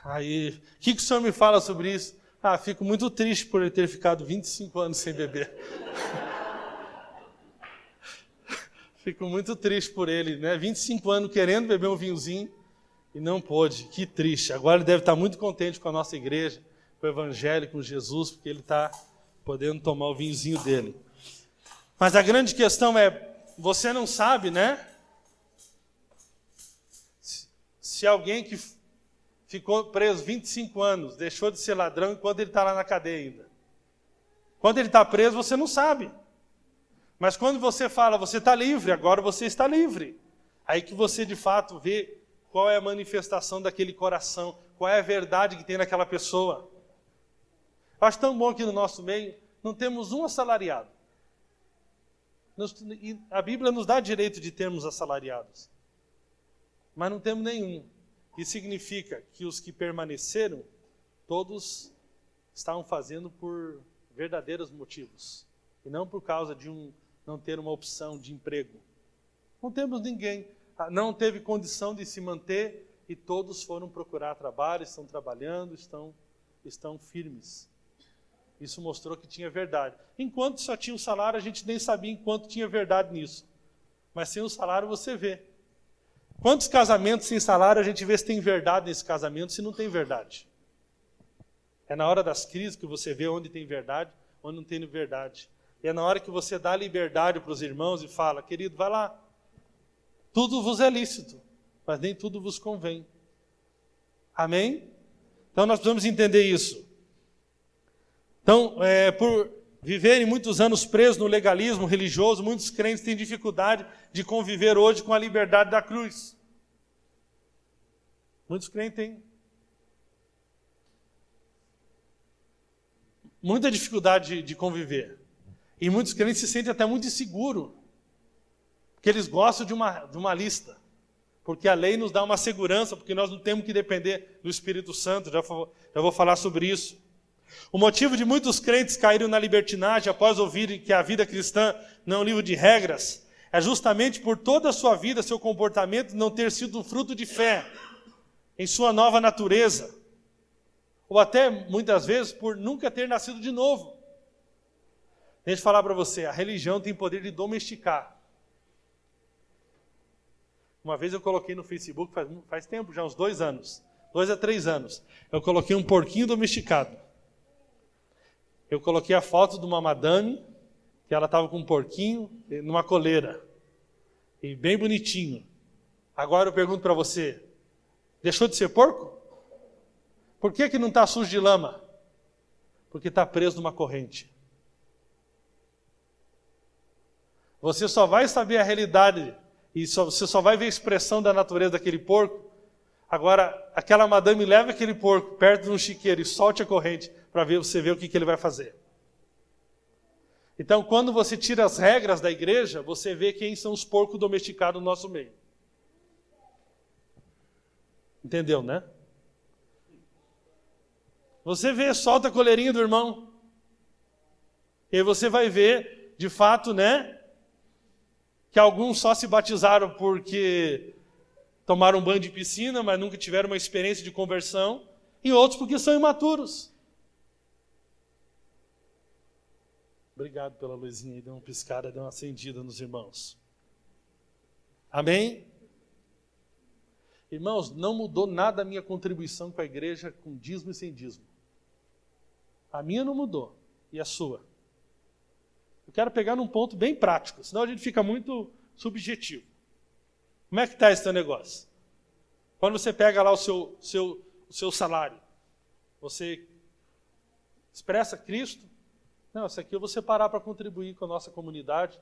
Aí, o que o senhor me fala sobre isso? Fico muito triste por ele ter ficado 25 anos sem beber. Fico muito triste por ele, né? 25 anos querendo beber um vinhozinho e não pôde. Que triste. Agora ele deve estar muito contente com a nossa igreja, com o evangelho, com Jesus, porque ele está podendo tomar o vinhozinho dele. Mas a grande questão é, você não sabe, né? Se alguém que ficou preso 25 anos, deixou de ser ladrão enquanto ele está lá na cadeia ainda. Quando ele está preso, você não sabe. Mas quando você fala, você está livre, agora você está livre. Aí que você de fato vê qual é a manifestação daquele coração, qual é a verdade que tem naquela pessoa. Eu acho tão bom que no nosso meio não temos um assalariado. E a Bíblia nos dá direito de termos assalariados. Mas não temos nenhum. Isso significa que os que permaneceram, todos estavam fazendo por verdadeiros motivos. E não por causa de não ter uma opção de emprego. Não temos ninguém. Não teve condição de se manter e todos foram procurar trabalho, estão trabalhando, estão firmes. Isso mostrou que tinha verdade. Enquanto só tinha o salário, a gente nem sabia enquanto tinha verdade nisso. Mas sem o salário você vê. Quantos casamentos sem salário a gente vê se tem verdade nesse casamento, se não tem verdade? É na hora das crises que você vê onde tem verdade, onde não tem verdade. E é na hora que você dá liberdade para os irmãos e fala, querido, vai lá. Tudo vos é lícito, mas nem tudo vos convém. Amém? Então nós precisamos entender isso. Então, por viverem muitos anos presos no legalismo religioso, muitos crentes têm dificuldade de conviver hoje com a liberdade da cruz. Muitos crentes têm muita dificuldade de conviver. E muitos crentes se sentem até muito inseguros, porque eles gostam de uma lista. Porque a lei nos dá uma segurança, porque nós não temos que depender do Espírito Santo, já vou falar sobre isso. O motivo de muitos crentes caírem na libertinagem após ouvirem que a vida cristã não é um livro de regras, é justamente por toda a sua vida, seu comportamento não ter sido fruto de fé em sua nova natureza, ou até, muitas vezes, por nunca ter nascido de novo. Deixa eu falar para você, a religião tem poder de domesticar. Uma vez eu coloquei no Facebook, faz tempo já, uns 2 anos, 2 a 3 anos, eu coloquei um porquinho domesticado. Eu coloquei a foto de uma madame, que ela estava com um porquinho numa coleira. E bem bonitinho. Agora eu pergunto para você, deixou de ser porco? Por que não está sujo de lama? Porque está preso numa corrente. Você só vai saber a realidade, e você só vai ver a expressão da natureza daquele porco. Agora, aquela madame leva aquele porco perto de um chiqueiro e solte a corrente para você ver o que ele vai fazer. Então, quando você tira as regras da igreja, você vê quem são os porcos domesticados no nosso meio. Entendeu, né? Você vê, solta a coleirinha do irmão. E aí você vai ver, de fato, né? Que alguns só se batizaram porque tomaram um banho de piscina, mas nunca tiveram uma experiência de conversão, e outros porque são imaturos. Obrigado pela luzinha aí, deu uma piscada, deu uma acendida nos irmãos. Amém? Irmãos, não mudou nada a minha contribuição com a igreja com dízimo e sem dízimo. A minha não mudou, e a sua. Eu quero pegar num ponto bem prático, senão a gente fica muito subjetivo. Como é que está esse teu negócio? Quando você pega lá o seu salário, você expressa Cristo? Não, isso aqui eu vou separar para contribuir com a nossa comunidade,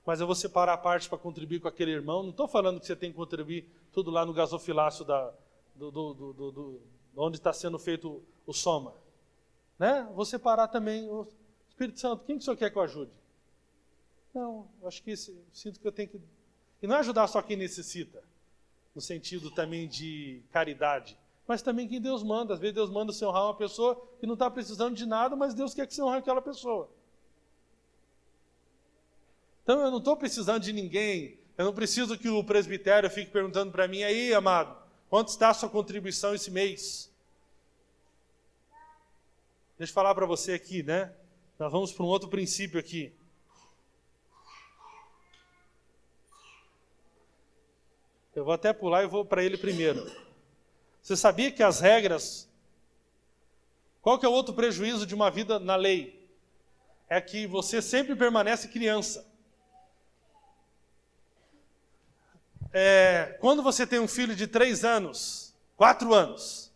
mas eu vou separar a parte para contribuir com aquele irmão. Não estou falando que você tem que contribuir tudo lá no gasofilácio onde está sendo feito o soma. Né? Vou separar também o Espírito Santo. Quem que o senhor quer que eu ajude? Não, eu acho que sinto que eu tenho que... E não é ajudar só quem necessita, no sentido também de caridade, mas também quem Deus manda. Às vezes Deus manda você honrar uma pessoa que não está precisando de nada, mas Deus quer que você honre aquela pessoa. Então eu não estou precisando de ninguém, eu não preciso que o presbitério fique perguntando para mim, aí, amado, quanto está a sua contribuição esse mês? Deixa eu falar para você aqui, né? Nós vamos para um outro princípio aqui. Eu vou até pular e vou para ele primeiro. Você sabia que as regras... Qual que é o outro prejuízo de uma vida na lei? É que você sempre permanece criança. Quando você tem um filho de 3 anos, 4 anos,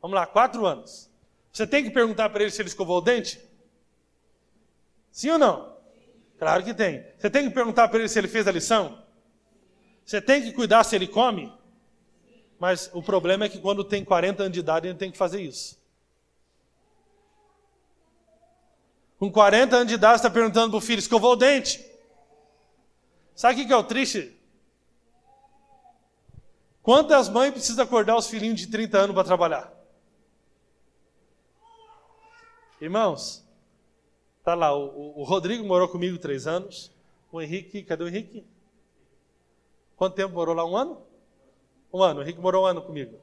vamos lá, 4 anos, você tem que perguntar para ele se ele escovou o dente? Sim ou não? Claro que tem. Você tem que perguntar para ele se ele fez a lição? Você tem que cuidar se ele come? Mas o problema é que quando tem 40 anos de idade, ele tem que fazer isso. Com 40 anos de idade, você está perguntando para o filho, escovou o dente? Sabe o que é o triste? Quantas mães precisam acordar os filhinhos de 30 anos para trabalhar? Irmãos, tá lá, o Rodrigo morou comigo 3 anos. O Henrique, cadê o Henrique? Quanto tempo morou lá? 1 ano? 1 ano, o Henrique morou 1 ano comigo.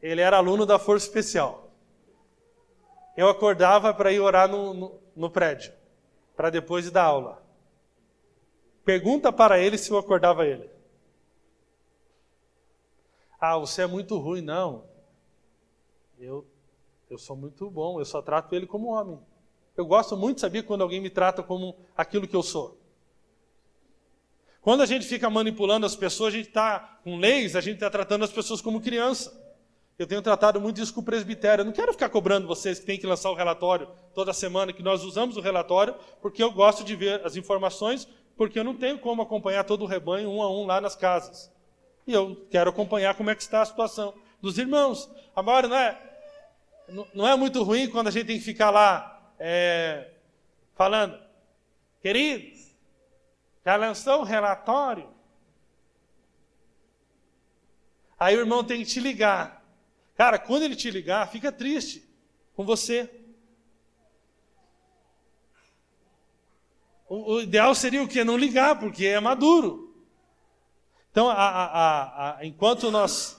Ele era aluno da Força Especial. Eu acordava para ir orar no prédio, para depois ir dar aula. Pergunta para ele se eu acordava ele. Ah, você é muito ruim. Não. Eu sou muito bom, eu só trato ele como homem. Eu gosto muito, sabia, quando alguém me trata como aquilo que eu sou. Quando a gente fica manipulando as pessoas, a gente está com leis, a gente está tratando as pessoas como criança. Eu tenho tratado muito isso com o presbitério. Eu não quero ficar cobrando vocês que têm que lançar o relatório toda semana, que nós usamos o relatório, porque eu gosto de ver as informações, porque eu não tenho como acompanhar todo o rebanho 1 a 1 lá nas casas. E eu quero acompanhar como é que está a situação dos irmãos. Agora, não é muito ruim quando a gente tem que ficar lá falando, queridos, já lançou o relatório? Aí o irmão tem que te ligar. Cara, quando ele te ligar, fica triste com você. O ideal seria o quê? Não ligar, porque é maduro. Então, enquanto nós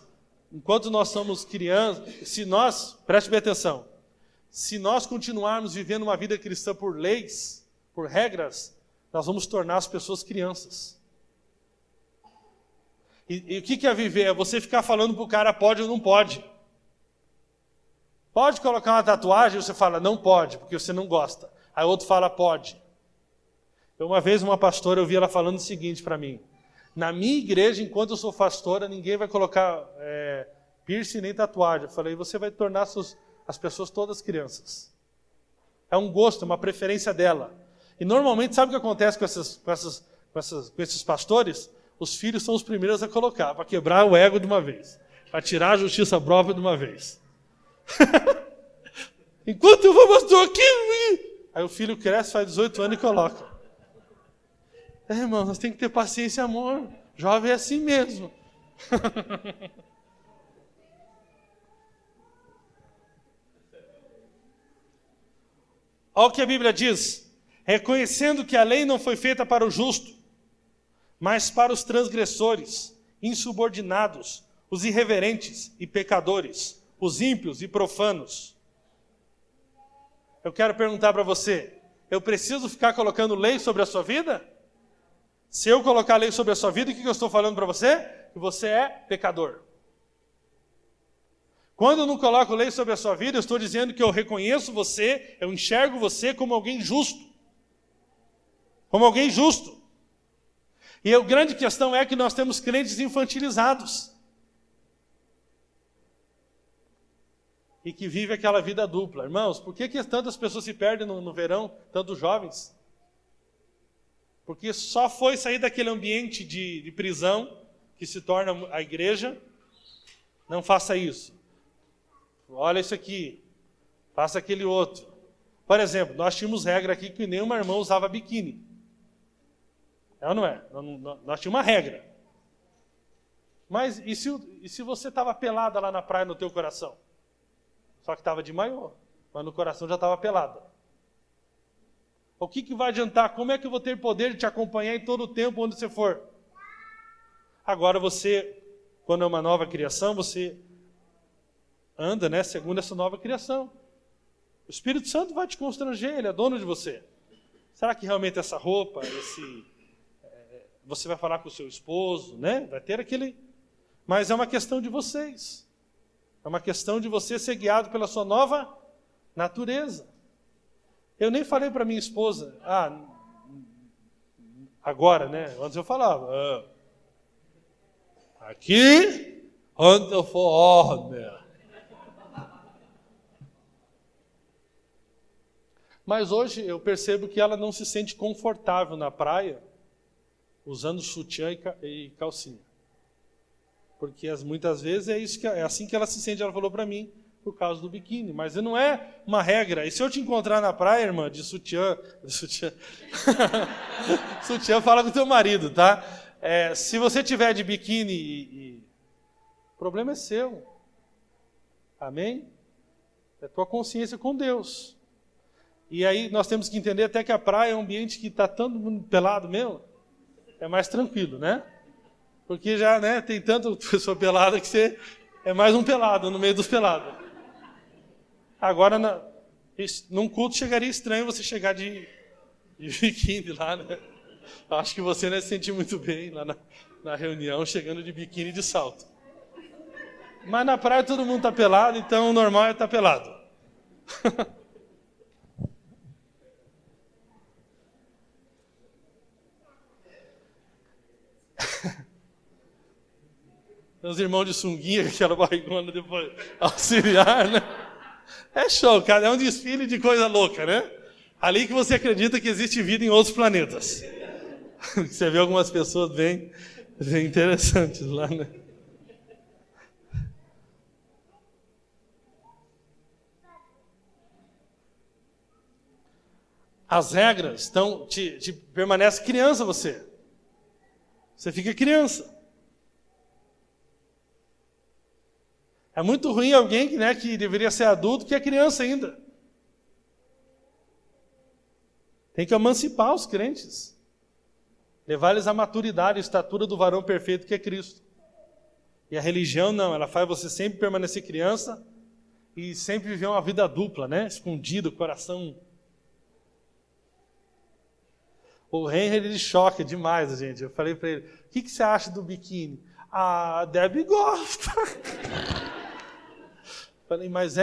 somos crianças, preste bem atenção, se nós continuarmos vivendo uma vida cristã por leis, por regras, nós vamos tornar as pessoas crianças. E o que é viver? É você ficar falando para o cara pode ou não pode. Pode colocar uma tatuagem, você fala não pode, porque você não gosta. Aí outro fala pode. Uma vez uma pastora, eu vi ela falando o seguinte para mim, na minha igreja, enquanto eu sou pastora, ninguém vai colocar piercing nem tatuagem. Eu falei, você vai tornar as pessoas todas crianças. É um gosto, uma preferência dela. E normalmente, sabe o que acontece com esses pastores? Os filhos são os primeiros a colocar, para quebrar o ego de uma vez, para tirar a justiça própria de uma vez. Enquanto eu vou, pastor, aqui... Aí o filho cresce, faz 18 anos e coloca. Irmão, nós temos que ter paciência e amor. Jovem é assim mesmo. Olha o que a Bíblia diz. Reconhecendo que a lei não foi feita para o justo, mas para os transgressores, insubordinados, os irreverentes e pecadores, os ímpios e profanos. Eu quero perguntar para você, eu preciso ficar colocando lei sobre a sua vida? Se eu colocar lei sobre a sua vida, o que eu estou falando para você? Que você é pecador. Quando eu não coloco lei sobre a sua vida, eu estou dizendo que eu reconheço você, eu enxergo você como alguém justo. Como alguém justo. E a grande questão é que nós temos crentes infantilizados. E que vivem aquela vida dupla. Irmãos, por que tantas pessoas se perdem no verão, tantos jovens? Porque só foi sair daquele ambiente de prisão, que se torna a igreja. Não faça isso. Olha isso aqui. Faça aquele outro. Por exemplo, nós tínhamos regra aqui que nenhuma irmã usava biquíni. É ou não é? Nós tínhamos uma regra. Mas e se você estava pelada lá na praia no teu coração? Só que estava de maiô, mas no coração já estava pelada. O que vai adiantar? Como é que eu vou ter poder de te acompanhar em todo o tempo onde você for? Agora você, quando é uma nova criação, você anda, né, segundo essa nova criação. O Espírito Santo vai te constranger, ele é dono de você. Será que realmente essa roupa, você vai falar com o seu esposo, né? Vai ter aquele... Mas é uma questão de vocês. É uma questão de você ser guiado pela sua nova natureza. Eu nem falei para minha esposa, agora, né? Antes eu falava, aqui, onde eu for, Mas hoje eu percebo que ela não se sente confortável na praia usando sutiã e calcinha. Porque muitas vezes é assim que ela se sente, ela falou para mim, por causa do biquíni. Mas não é uma regra. E se eu te encontrar na praia, irmã, de sutiã... Sutiã fala com o teu marido, tá? Se você tiver de biquíni, o problema é seu. Amém? É tua consciência com Deus. E aí nós temos que entender até que a praia é um ambiente que está todo mundo pelado mesmo. É mais tranquilo, né? Porque já, né, tem tanta pessoa pelada que você é mais um pelado no meio dos pelados. Agora, num culto chegaria estranho você chegar de biquíni lá, né? Acho que você não ia se sentir muito bem lá na reunião, chegando de biquíni e de salto. Mas na praia todo mundo está pelado, então o normal é estar pelado. Os irmãos de sunguinha, aquela barrigona depois auxiliar, né? É show, cara, é um desfile de coisa louca, né? Ali que você acredita que existe vida em outros planetas. Você vê algumas pessoas bem interessantes lá, né? As regras te permanece criança você. Você fica criança. É muito ruim alguém que deveria ser adulto que é criança ainda. Tem que emancipar os crentes. Levar eles à maturidade, à estatura do varão perfeito que é Cristo. E a religião não, ela faz você sempre permanecer criança e sempre viver uma vida dupla, né? Escondido, coração. O Henry, ele choca demais, gente. Eu falei para ele, o que você acha do biquíni? A Debbie gosta. Falei, mas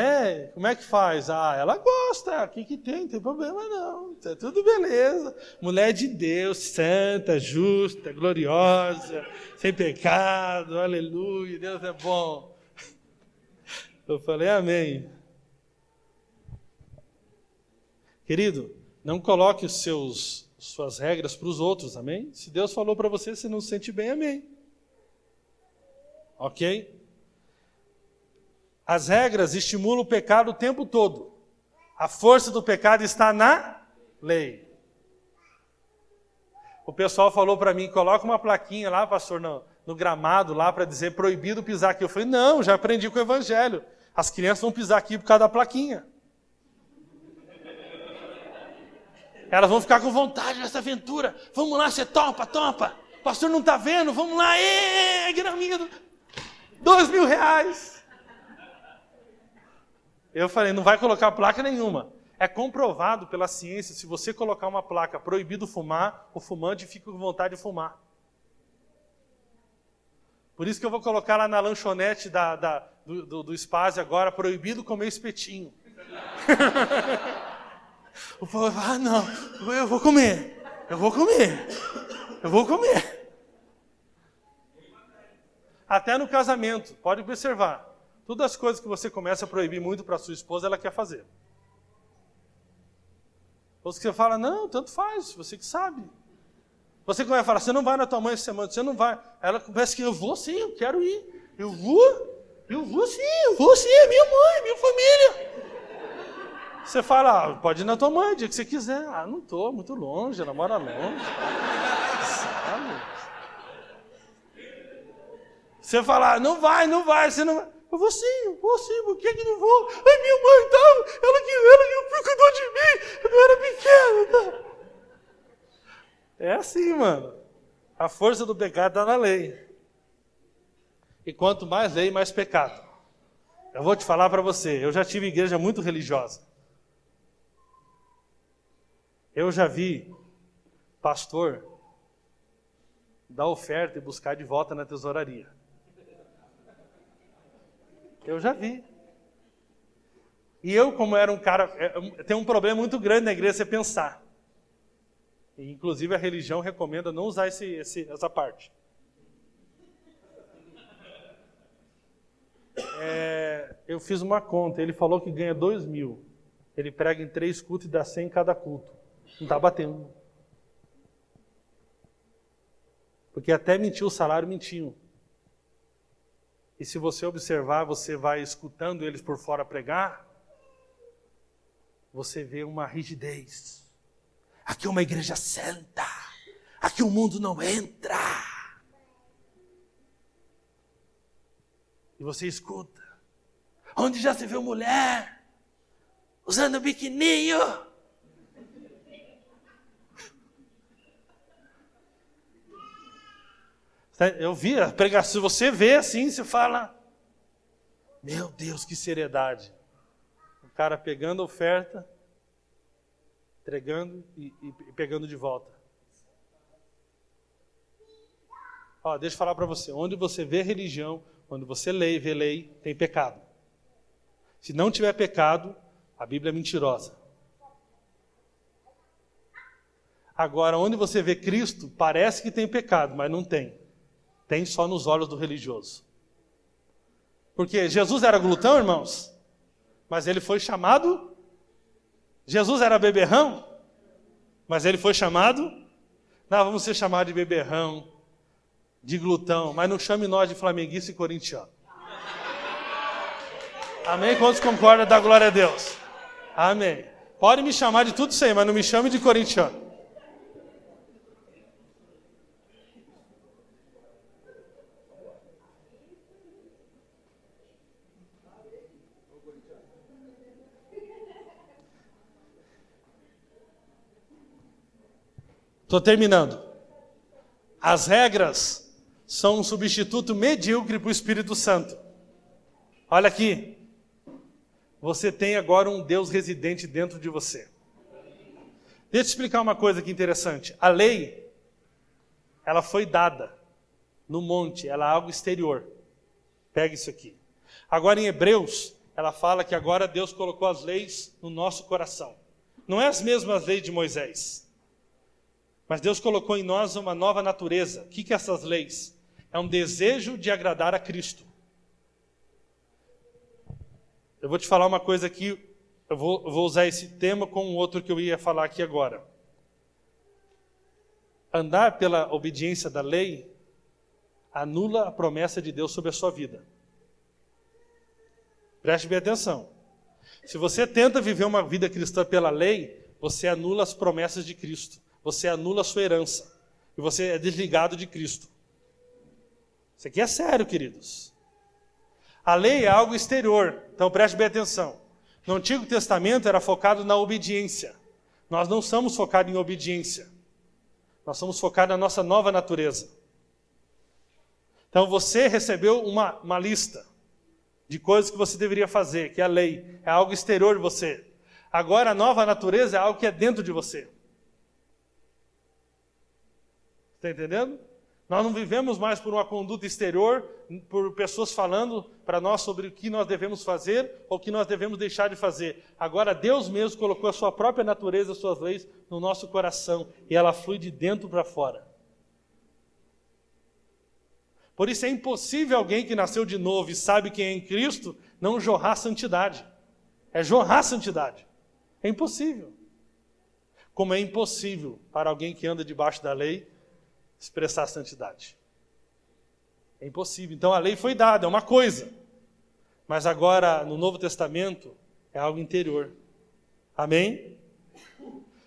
como é que faz? Ela gosta, o que tem? Não tem problema não, tá tudo beleza. Mulher de Deus, santa, justa, gloriosa, sem pecado, aleluia, Deus é bom. Eu falei, amém. Querido, não coloque suas regras para os outros, amém? Se Deus falou para você, você não se sente bem, amém. Ok? As regras estimulam o pecado o tempo todo. A força do pecado está na lei. O pessoal falou para mim, coloca uma plaquinha lá, pastor, no gramado lá para dizer proibido pisar aqui. Eu falei, não, já aprendi com o evangelho. As crianças vão pisar aqui por causa da plaquinha. Elas vão ficar com vontade nessa aventura. Vamos lá, você topa. Pastor, não está vendo? Vamos lá, graminha, R$2.000. Eu falei, não vai colocar placa nenhuma. É comprovado pela ciência, se você colocar uma placa proibido fumar, o fumante fica com vontade de fumar. Por isso que eu vou colocar lá na lanchonete do Spazio agora, proibido comer espetinho. O povo fala, não, eu vou comer. Até no casamento, pode observar. Todas as coisas que você começa a proibir muito para sua esposa, ela quer fazer. Ou que você fala, não, tanto faz, você que sabe. Você começa a falar, você não vai na tua mãe essa semana, você não vai. Ela começa que eu vou sim, eu quero ir. Eu vou sim, é minha mãe, minha família. Você fala, pode ir na tua mãe, o dia que você quiser. Não estou, muito longe, ela mora longe. Sabe? Você fala, não vai, você não vai. Eu vou sim, por que não vou? Ai, minha mãe tal, ela que cuidou de mim, eu era pequeno. Tá? É assim, mano. A força do pecado está na lei. E quanto mais lei, mais pecado. Eu vou te falar para você, eu já tive igreja muito religiosa. Eu já vi pastor dar oferta e buscar de volta na tesouraria. Eu já vi. E eu, como era um cara... Tem um problema muito grande na igreja, você pensar. E, inclusive, a religião recomenda não usar essa parte. Eu fiz uma conta, ele falou que ganha 2.000. Ele prega em 3 cultos e dá 100 em cada culto. Não está batendo. Porque até mentiu o salário, mentiu. E se você observar, você vai escutando eles por fora pregar, você vê uma rigidez. Aqui é uma igreja santa. Aqui o mundo não entra. E você escuta. Onde já se viu mulher usando biquininho? Eu vi a pregação, se você vê assim, você fala, meu Deus, que seriedade. O cara pegando a oferta, entregando e pegando de volta. Deixa eu falar para você, onde você vê religião, onde você vê lei, tem pecado. Se não tiver pecado, a Bíblia é mentirosa. Agora, onde você vê Cristo, parece que tem pecado, mas não tem. Tem só nos olhos do religioso. Porque Jesus era glutão, irmãos? Mas ele foi chamado... Jesus era beberrão? Mas ele foi chamado... Não, vamos ser chamados de beberrão, de glutão, mas não chame nós de flamenguista e corintiano. Amém? Quantos concordam? Dá glória a Deus. Amém. Pode me chamar de tudo isso aí, mas não me chame de corintiano. Estou terminando. As regras são um substituto medíocre para o Espírito Santo. Olha aqui. Você tem agora um Deus residente dentro de você. Deixa eu te explicar uma coisa aqui interessante. A lei, ela foi dada no monte, ela é algo exterior. Pega isso aqui. Agora em Hebreus, ela fala que agora Deus colocou as leis no nosso coração. Não é as mesmas leis de Moisés. Mas Deus colocou em nós uma nova natureza. O que é essas leis? É um desejo de agradar a Cristo. Eu vou te falar uma coisa aqui, eu vou usar esse tema com um outro que eu ia falar aqui agora. Andar pela obediência da lei anula a promessa de Deus sobre a sua vida. Preste bem atenção. Se você tenta viver uma vida cristã pela lei, você anula as promessas de Cristo. Você anula a sua herança. E você é desligado de Cristo. Isso aqui é sério, queridos. A lei é algo exterior. Então preste bem atenção. No Antigo Testamento era focado na obediência. Nós não somos focados em obediência. Nós somos focados na nossa nova natureza. Então você recebeu uma lista de coisas que você deveria fazer, que é a lei, é algo exterior de você. Agora a nova natureza é algo que é dentro de você. Está entendendo? Nós não vivemos mais por uma conduta exterior, por pessoas falando para nós sobre o que nós devemos fazer ou o que nós devemos deixar de fazer. Agora Deus mesmo colocou a sua própria natureza, as suas leis no nosso coração e ela flui de dentro para fora. Por isso é impossível alguém que nasceu de novo e sabe quem é em Cristo não jorrar santidade. É jorrar santidade. É impossível. Como é impossível para alguém que anda debaixo da lei expressar santidade. É impossível. Então a lei foi dada, é uma coisa. Mas agora, no Novo Testamento, é algo interior. Amém?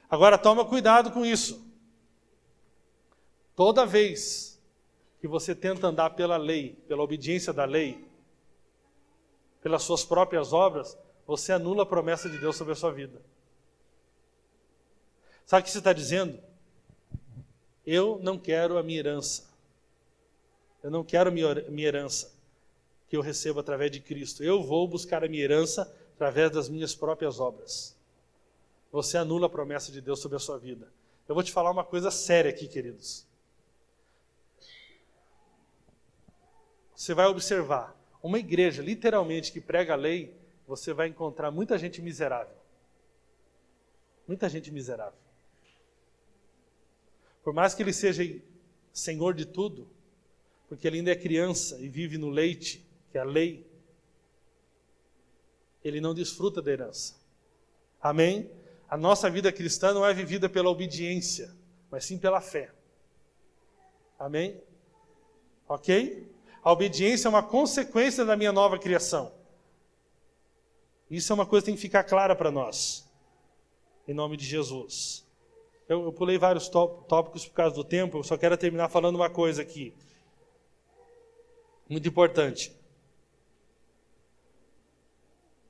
Agora toma cuidado com isso. Toda vez que você tenta andar pela lei, pela obediência da lei, pelas suas próprias obras, você anula a promessa de Deus sobre a sua vida. Sabe o que você está dizendo? Eu não quero a minha herança. Eu não quero a minha herança que eu recebo através de Cristo. Eu vou buscar a minha herança através das minhas próprias obras. Você anula a promessa de Deus sobre a sua vida. Eu vou te falar uma coisa séria aqui, queridos. Você vai observar, uma igreja literalmente que prega a lei, você vai encontrar muita gente miserável. Muita gente miserável. Por mais que ele seja senhor de tudo, porque ele ainda é criança e vive no leite, que é a lei, ele não desfruta da herança. Amém? A nossa vida cristã não é vivida pela obediência, mas sim pela fé. Amém? Ok? A obediência é uma consequência da minha nova criação. Isso é uma coisa que tem que ficar clara para nós. Em nome de Jesus. Eu pulei vários tópicos por causa do tempo, eu só quero terminar falando uma coisa aqui. Muito importante.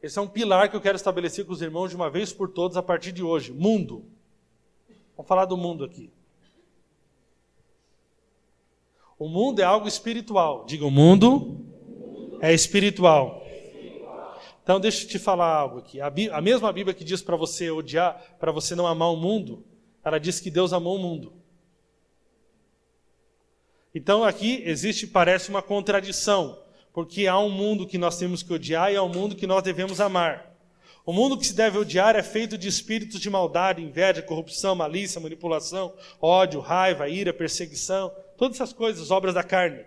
Esse é um pilar que eu quero estabelecer com os irmãos de uma vez por todas a partir de hoje. Mundo. Vamos falar do mundo aqui. O mundo é algo espiritual. Diga, o mundo é espiritual. Então deixa eu te falar algo aqui. A mesma Bíblia que diz para você odiar, para você não amar o mundo, ela diz que Deus amou o mundo. Então aqui parece uma contradição, porque há um mundo que nós temos que odiar e há um mundo que nós devemos amar. O mundo que se deve odiar é feito de espíritos de maldade, inveja, corrupção, malícia, manipulação, ódio, raiva, ira, perseguição, todas essas coisas, obras da carne.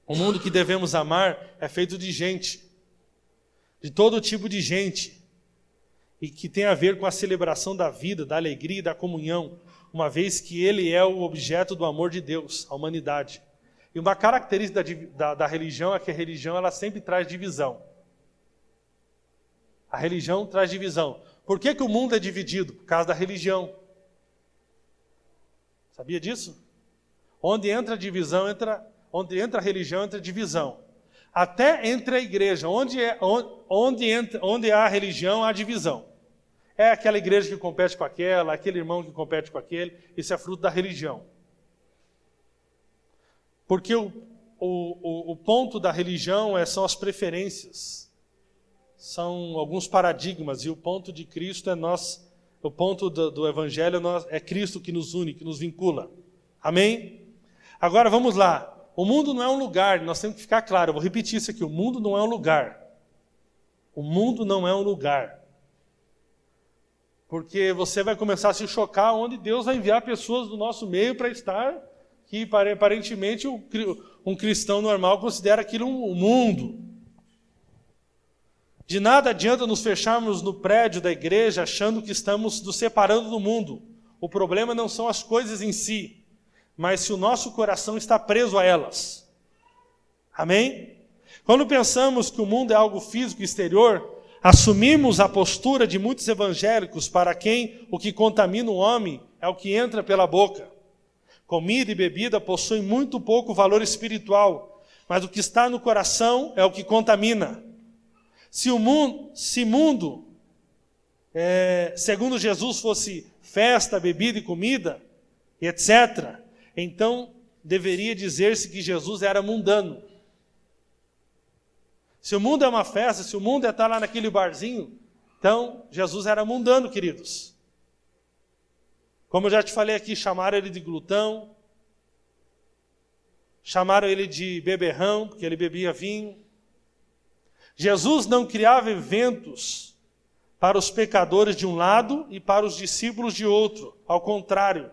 O mundo que devemos amar é feito de gente, de todo tipo de gente, e que tem a ver com a celebração da vida, da alegria e da comunhão, uma vez que ele é o objeto do amor de Deus, a humanidade. E uma característica da religião é que a religião ela sempre traz divisão. A religião traz divisão. Por que o mundo é dividido? Por causa da religião. Sabia disso? Onde entra a divisão, onde entra a religião, entra a divisão. Até entre a igreja, onde há a religião, há divisão. É aquela igreja que compete com aquela, aquele irmão que compete com aquele, isso é fruto da religião. Porque o ponto da religião são as preferências. São alguns paradigmas, e o ponto de Cristo o ponto do Evangelho é Cristo que nos une, que nos vincula. Amém? Agora vamos lá. O mundo não é um lugar, nós temos que ficar claro, eu vou repetir isso aqui, o mundo não é um lugar. O mundo não é um lugar. Porque você vai começar a se chocar onde Deus vai enviar pessoas do nosso meio para estar, que aparentemente um cristão normal considera aquilo um mundo. De nada adianta nos fecharmos no prédio da igreja achando que estamos nos separando do mundo. O problema não são as coisas em si, mas se o nosso coração está preso a elas. Amém? Quando pensamos que o mundo é algo físico e exterior, assumimos a postura de muitos evangélicos para quem o que contamina o homem é o que entra pela boca. Comida e bebida possuem muito pouco valor espiritual, mas o que está no coração é o que contamina. Se mundo, segundo Jesus, fosse festa, bebida e comida, e etc. Então, deveria dizer-se que Jesus era mundano. Se o mundo é uma festa, se o mundo é estar lá naquele barzinho, então Jesus era mundano, queridos. Como eu já te falei aqui, chamaram ele de glutão, chamaram ele de beberrão, porque ele bebia vinho. Jesus não criava eventos para os pecadores de um lado e para os discípulos de outro. Ao contrário,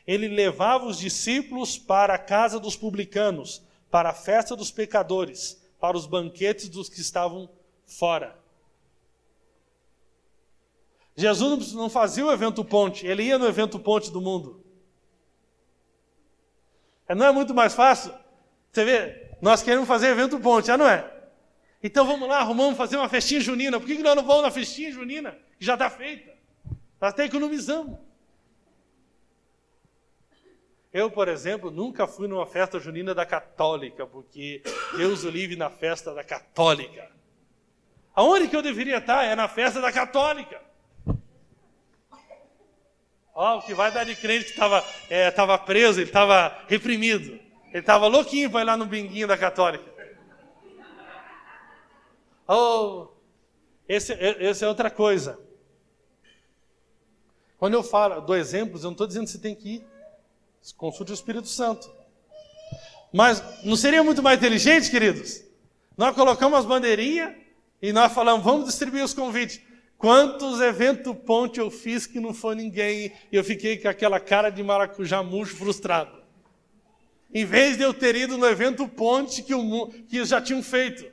ele levava os discípulos para a casa dos publicanos, para a festa dos pecadores, para os banquetes dos que estavam fora. Jesus não fazia o evento ponte, ele ia no evento ponte do mundo. Não é muito mais fácil? Você vê, nós queremos fazer evento ponte, não é? Então vamos lá, arrumamos fazer uma festinha junina. Por que nós não vamos na festinha junina, que já está feita? Nós até economizamos. Eu, por exemplo, nunca fui numa festa junina da Católica, porque Deus o livre na festa da Católica. Aonde que eu deveria estar? É na festa da Católica. Ó, o que vai dar de crente que estava preso, ele estava reprimido. Ele estava louquinho para ir lá no binguinho da Católica. Oh, esse é outra coisa. Quando eu dou exemplos, eu não estou dizendo que você tem que ir. Consulte o Espírito Santo. Mas não seria muito mais inteligente, queridos? Nós colocamos as bandeirinhas e nós falamos, vamos distribuir os convites. Quantos eventos ponte eu fiz que não foi ninguém e eu fiquei com aquela cara de maracujá murcho frustrado. Em vez de eu ter ido no evento ponte que já tinham feito.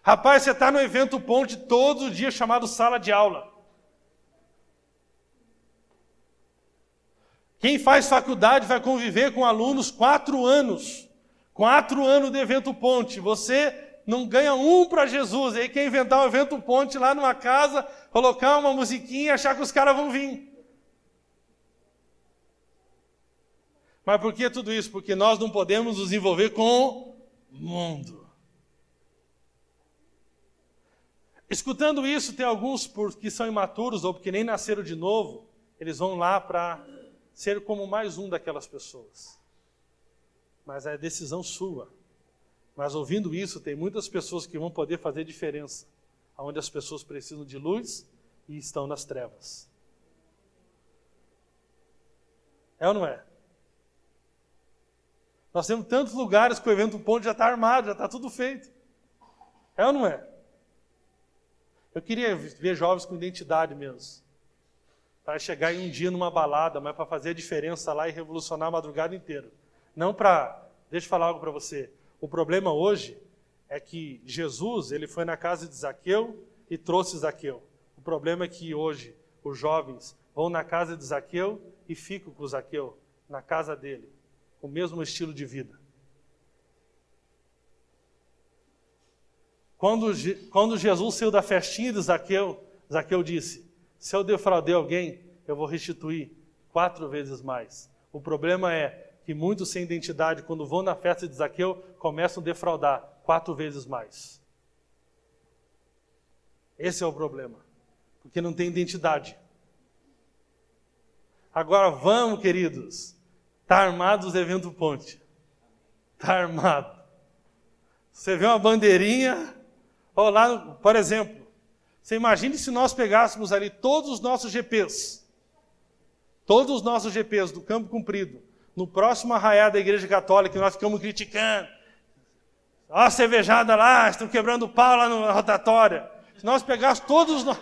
Rapaz, você está no evento ponte todos os dias chamado sala de aula. Quem faz faculdade vai conviver com alunos 4 anos. 4 anos de evento ponte. Você não ganha um para Jesus. Aí quer inventar um evento ponte lá numa casa, colocar uma musiquinha e achar que os caras vão vir. Mas por que tudo isso? Porque nós não podemos nos envolver com o mundo. Escutando isso, tem alguns que são imaturos ou porque nem nasceram de novo, eles vão lá para ser como mais um daquelas pessoas. Mas é decisão sua. Mas ouvindo isso, tem muitas pessoas que vão poder fazer diferença, onde as pessoas precisam de luz e estão nas trevas. É ou não é? Nós temos tantos lugares que o evento ponte já está armado, já está tudo feito. É ou não é? Eu queria ver jovens com identidade mesmo. Para chegar em um dia numa balada, mas para fazer a diferença lá e revolucionar a madrugada inteira. Não para... Deixa eu falar algo para você. O problema hoje é que Jesus, ele foi na casa de Zaqueu e trouxe Zaqueu. O problema é que hoje os jovens vão na casa de Zaqueu e ficam com Zaqueu, na casa dele, com o mesmo estilo de vida. Quando Jesus saiu da festinha de Zaqueu, Zaqueu disse, se eu defraudei alguém, eu vou restituir 4 vezes mais. O problema é que muitos sem identidade, quando vão na festa de Zaqueu, começam a defraudar 4 vezes mais. Esse é o problema, porque não tem identidade. Agora vamos, queridos, está armado os eventos ponte. Está armado. Você vê uma bandeirinha, ou lá, por exemplo, você imagine se nós pegássemos ali todos os nossos GPs do Campo Comprido, no próximo arraial da Igreja Católica, que nós ficamos criticando. Ó, a cervejada lá, estão quebrando o pau lá na rotatória. Se nós pegássemos todos os...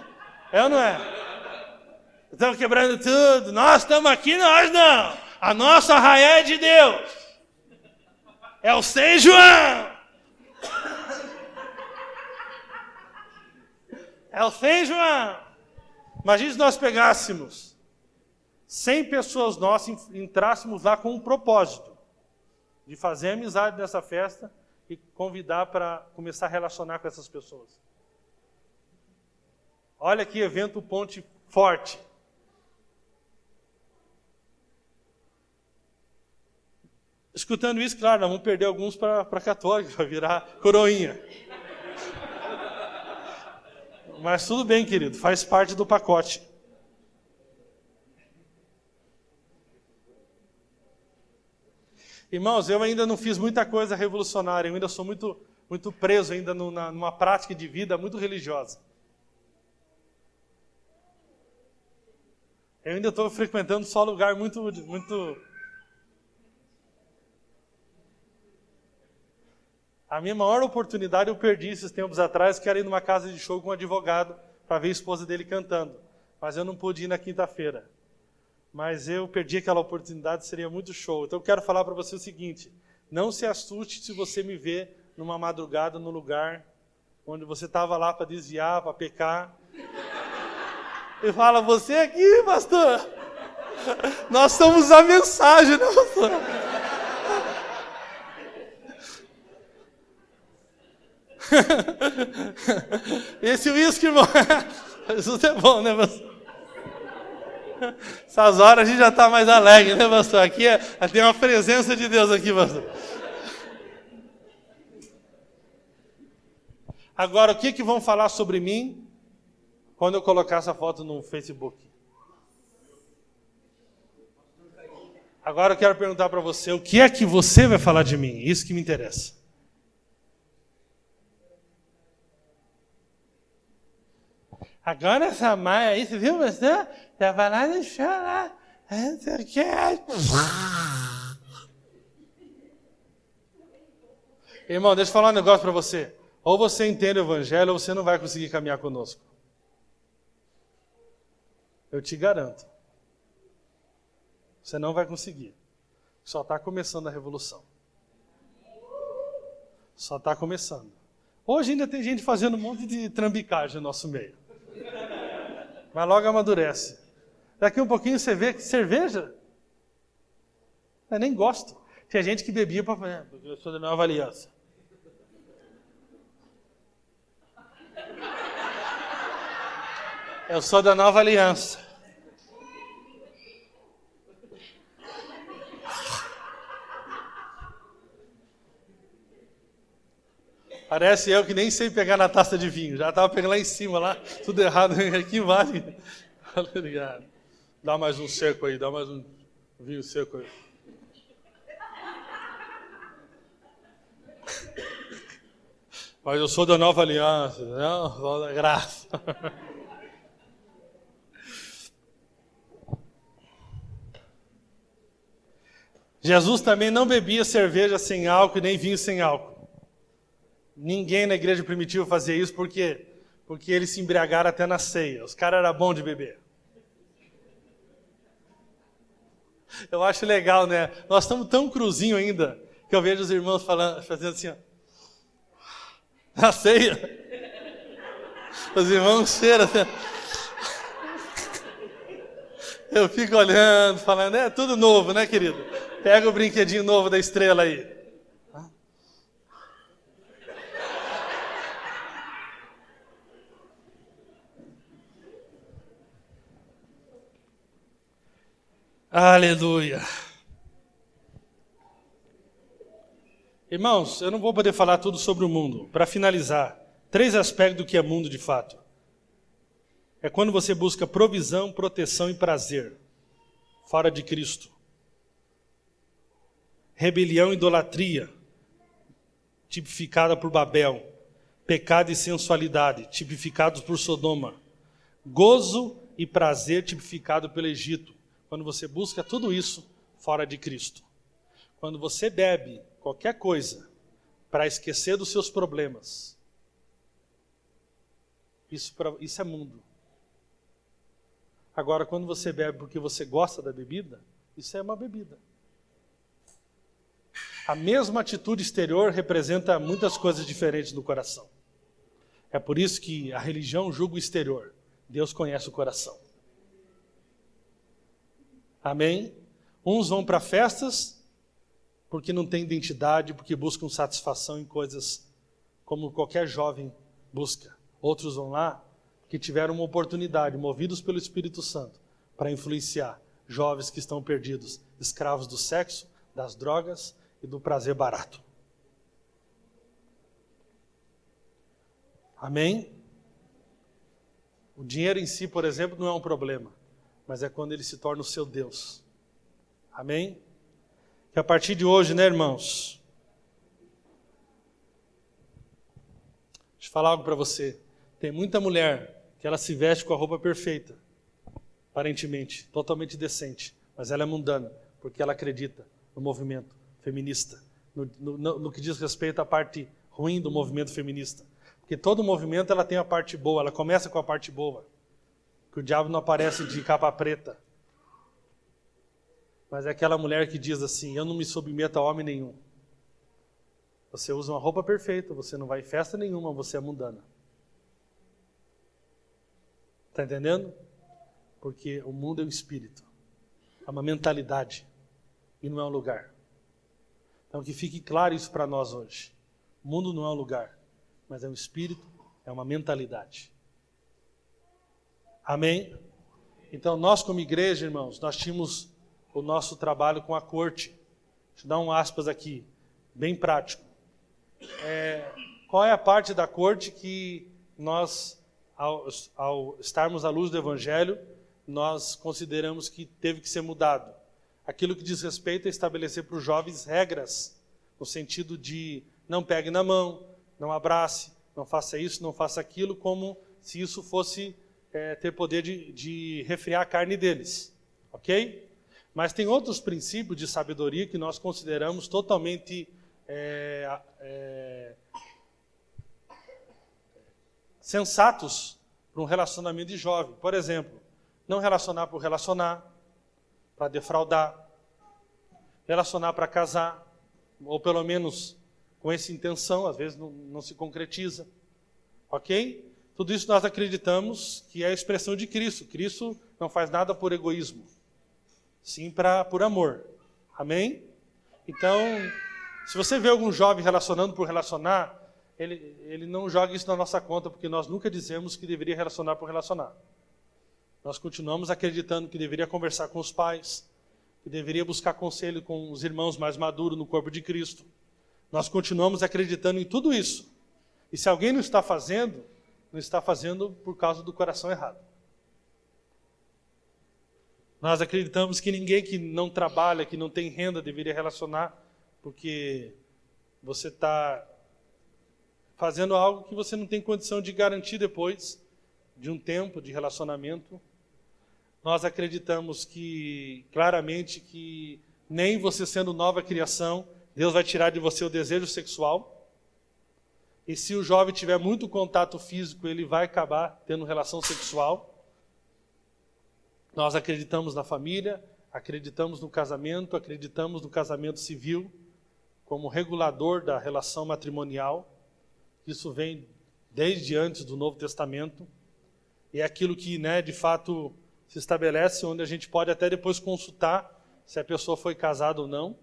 É ou não é? Estamos quebrando tudo. Nós estamos aqui, nós não. A nossa arraial é de Deus. É o São João. É o São João. Imagina se nós pegássemos 100 pessoas nossas, entrássemos lá com um propósito de fazer amizade nessa festa e convidar para começar a relacionar com essas pessoas. Olha que evento ponte forte. Escutando isso, claro, nós vamos perder alguns para católico, para virar coroinha. Mas tudo bem, querido, faz parte do pacote. Irmãos, eu ainda não fiz muita coisa revolucionária, eu ainda sou muito preso ainda numa prática de vida muito religiosa. Eu ainda estou frequentando só lugar muito... A minha maior oportunidade eu perdi esses tempos atrás, que era ir numa casa de show com um advogado para ver a esposa dele cantando. Mas eu não pude ir na quinta-feira. Mas eu perdi aquela oportunidade, seria muito show. Então eu quero falar para você o seguinte: não se assuste se você me ver numa madrugada no lugar onde você estava lá para desviar, para pecar. E fala, você aqui, pastor? Nós somos a mensagem, né, pastor? Esse uísque, irmão, isso é bom, né, pastor? Essas horas a gente já está mais alegre, né, pastor? Aqui tem uma presença de Deus aqui, pastor. Agora, o que vão falar sobre mim quando eu colocar essa foto no Facebook? Agora eu quero perguntar para você, o que é que você vai falar de mim? Isso que me interessa. Agora essa Maia aí, você viu, pastor? Já vai lá no chão lá. Irmão, deixa eu falar um negócio para você. Ou você entende o evangelho, ou você não vai conseguir caminhar conosco. Eu te garanto. Você não vai conseguir. Só está começando a revolução. Só está começando. Hoje ainda tem gente fazendo um monte de trambicagem no nosso meio. Mas logo amadurece. Daqui um pouquinho você vê que cerveja, eu nem gosto. Tinha gente que bebia para fazer, porque eu sou da Nova Aliança. Eu sou da Nova Aliança. Parece eu que nem sei pegar na taça de vinho. Já estava pegando lá em cima, lá, tudo errado. Aqui embaixo. Obrigado. Dá mais um seco aí, dá mais um vinho seco aí. Mas eu sou da Nova Aliança, não, sou da graça. Jesus também não bebia cerveja sem álcool e nem vinho sem álcool. Ninguém na igreja primitiva fazia isso, por quê? Porque eles se embriagaram até na ceia. Os caras eram bons de beber. Eu acho legal, né? Nós estamos tão cruzinho ainda, que eu vejo os irmãos fazendo assim, ó. Na ceia. Os irmãos cheiram assim. Eu fico olhando, falando, é tudo novo, né, querido? Pega o brinquedinho novo da estrela aí. Aleluia. Irmãos, eu não vou poder falar tudo sobre o mundo. Para finalizar, 3 aspectos do que é mundo de fato. É quando você busca provisão, proteção e prazer, fora de Cristo. Rebelião e idolatria, tipificada por Babel. Pecado e sensualidade, tipificados por Sodoma. Gozo e prazer, tipificado pelo Egito. Quando você busca tudo isso fora de Cristo. Quando você bebe qualquer coisa para esquecer dos seus problemas, isso é mundo. Agora, quando você bebe porque você gosta da bebida, isso é uma bebida. A mesma atitude exterior representa muitas coisas diferentes no coração. É por isso que a religião julga o exterior. Deus conhece o coração. Amém? Uns vão para festas porque não têm identidade, porque buscam satisfação em coisas como qualquer jovem busca. Outros vão lá porque tiveram uma oportunidade, movidos pelo Espírito Santo, para influenciar jovens que estão perdidos, escravos do sexo, das drogas e do prazer barato. Amém? O dinheiro em si, por exemplo, não é um problema, mas é quando ele se torna o seu Deus. Amém? que a partir de hoje, né, irmãos? Deixa eu falar algo para você. Tem muita mulher que ela se veste com a roupa perfeita, aparentemente, totalmente decente, mas ela é mundana, porque ela acredita no movimento feminista, no que diz respeito à parte ruim do movimento feminista. Porque todo movimento ela tem a parte boa, ela começa com a parte boa. Que o diabo não aparece de capa preta. Mas é aquela mulher que diz assim, eu não me submeto a homem nenhum. Você usa uma roupa perfeita, você não vai em festa nenhuma, você é mundana. Está entendendo? Porque o mundo é um espírito, é uma mentalidade e não é um lugar. Então que fique claro isso para nós hoje. O mundo não é um lugar, mas é um espírito, é uma mentalidade. Amém? Então nós como igreja, irmãos, nós tínhamos o nosso trabalho com a corte. Deixa eu dar um aspas aqui, bem prático. Qual é a parte da corte que nós, ao estarmos à luz do Evangelho, nós consideramos que teve que ser mudado? Aquilo que diz respeito a estabelecer para os jovens regras, no sentido de não pegue na mão, não abrace, não faça isso, não faça aquilo, como se isso fosse ter poder de resfriar a carne deles. Ok? Mas tem outros princípios de sabedoria que nós consideramos totalmente sensatos para um relacionamento de jovem. Por exemplo, não relacionar por relacionar, para defraudar, relacionar para casar, ou pelo menos com essa intenção, às vezes não se concretiza. Ok? Tudo isso nós acreditamos que é a expressão de Cristo. Cristo não faz nada por egoísmo, sim por amor. Amém? Então, se você vê algum jovem relacionando por relacionar, ele não joga isso na nossa conta, porque nós nunca dizemos que deveria relacionar por relacionar. Nós continuamos acreditando que deveria conversar com os pais, que deveria buscar conselho com os irmãos mais maduros no corpo de Cristo. Nós continuamos acreditando em tudo isso. E se alguém não está fazendo por causa do coração errado. Nós acreditamos que ninguém que não trabalha, que não tem renda, deveria relacionar, porque você está fazendo algo que você não tem condição de garantir depois de um tempo de relacionamento. Nós acreditamos claramente que nem você sendo nova criação, Deus vai tirar de você o desejo sexual. E se o jovem tiver muito contato físico, ele vai acabar tendo relação sexual. Nós acreditamos na família, acreditamos no casamento civil como regulador da relação matrimonial. Isso vem desde antes do Novo Testamento. E é aquilo que, de fato, se estabelece, onde a gente pode até depois consultar se a pessoa foi casada ou não.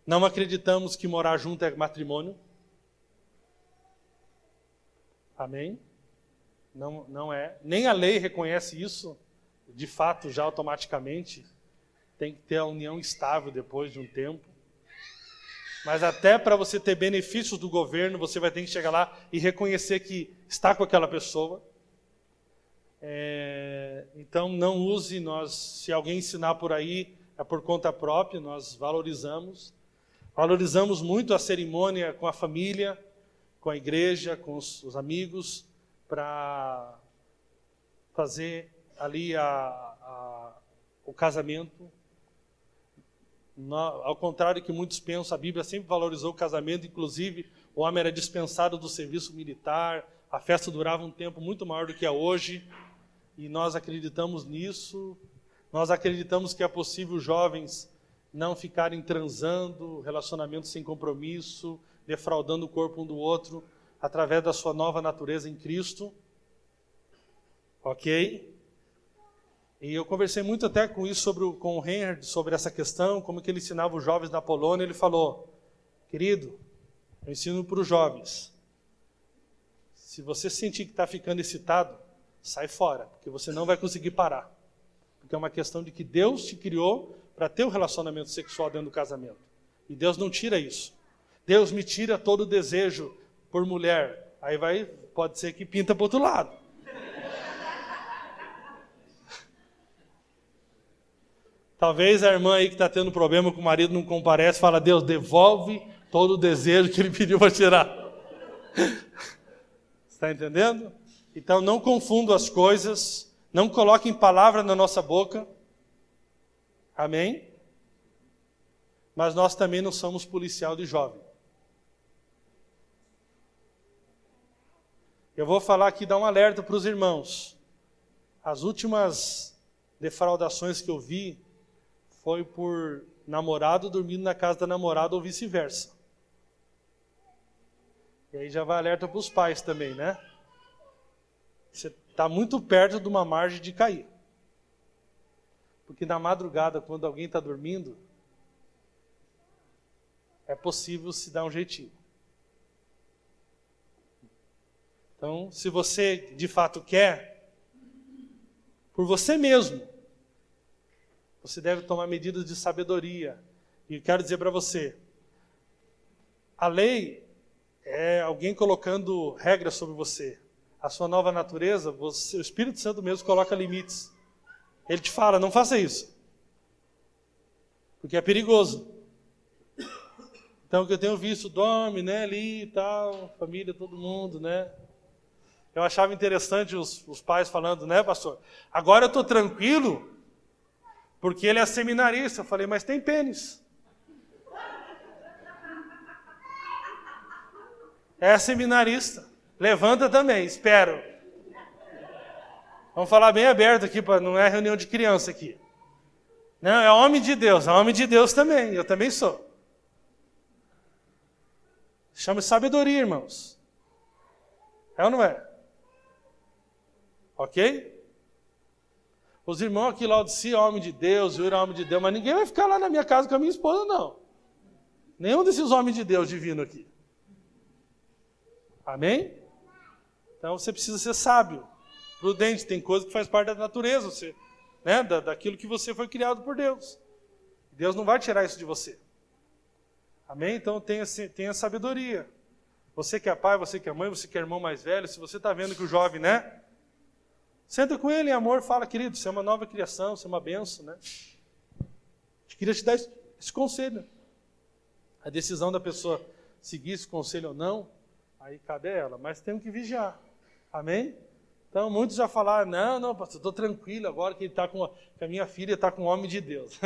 Não acreditamos que morar junto é matrimônio. Amém? Não é. Nem a lei reconhece isso, de fato, já automaticamente. Tem que ter a união estável depois de um tempo. Mas até para você ter benefícios do governo, você vai ter que chegar lá e reconhecer que está com aquela pessoa. Então não use, se alguém ensinar por aí, é por conta própria, nós valorizamos muito a cerimônia com a família, com a igreja, com os amigos, para fazer ali o casamento. Ao contrário do que muitos pensam, a Bíblia sempre valorizou o casamento, inclusive o homem era dispensado do serviço militar, a festa durava um tempo muito maior do que é hoje. E nós acreditamos nisso, nós acreditamos que é possível jovens não ficarem transando, relacionamentos sem compromisso, defraudando o corpo um do outro, através da sua nova natureza em Cristo. Ok? E eu conversei muito até com isso com o Reinhard, sobre essa questão, como que ele ensinava os jovens na Polônia. Ele falou, querido, eu ensino para os jovens, se você sentir que está ficando excitado, sai fora, porque você não vai conseguir parar. Porque é uma questão de que Deus te criou para ter um relacionamento sexual dentro do casamento. E Deus não tira isso. Deus me tira todo o desejo por mulher. Aí pode ser que pinta para o outro lado. Talvez a irmã aí que está tendo problema com o marido não comparece, fala, Deus, devolve todo o desejo que ele pediu para tirar. Está entendendo? Então não confunda as coisas, não coloquem palavra na nossa boca. Amém? Mas nós também não somos policial de jovem. Eu vou falar aqui, dar um alerta para os irmãos. As últimas defraudações que eu vi foi por namorado dormindo na casa da namorada ou vice-versa. E aí já vai alerta para os pais também, né? Você está muito perto de uma margem de cair. Porque na madrugada, quando alguém está dormindo, é possível se dar um jeitinho. Então, se você de fato quer, por você mesmo, você deve tomar medidas de sabedoria. E eu quero dizer para você, a lei é alguém colocando regras sobre você. A sua nova natureza, você, o Espírito Santo mesmo coloca limites. Ele te fala, não faça isso. Porque é perigoso. Então, o que eu tenho visto, dorme, né, ali e tal, família, todo mundo, né. Eu achava interessante os pais falando, né, pastor? Agora eu estou tranquilo, porque ele é seminarista. Eu falei, mas tem pênis. É seminarista. Levanta também, espero. Vamos falar bem aberto aqui, não é reunião de criança aqui. Não, é homem de Deus também, eu também sou. Chama de sabedoria, irmãos. É ou não é? Ok? Os irmãos aqui lá de si, homem de Deus, eu era homem de Deus, mas ninguém vai ficar lá na minha casa com a minha esposa, não. Nenhum desses homens de Deus divino aqui. Amém? Então você precisa ser sábio, prudente, tem coisa que faz parte da natureza, você, né, daquilo que você foi criado por Deus. Deus não vai tirar isso de você. Amém? Então tenha sabedoria. Você que é pai, você que é mãe, você que é irmão mais velho, se você está vendo que o jovem, né? Senta com ele em amor, fala, querido, você é uma nova criação, você é uma benção, né? Eu queria te dar esse conselho. A decisão da pessoa seguir esse conselho ou não, aí cabe a ela, mas temos que vigiar. Amém? Então, muitos já falaram, não, pastor, estou tranquilo agora que, que a minha filha está com o homem de Deus.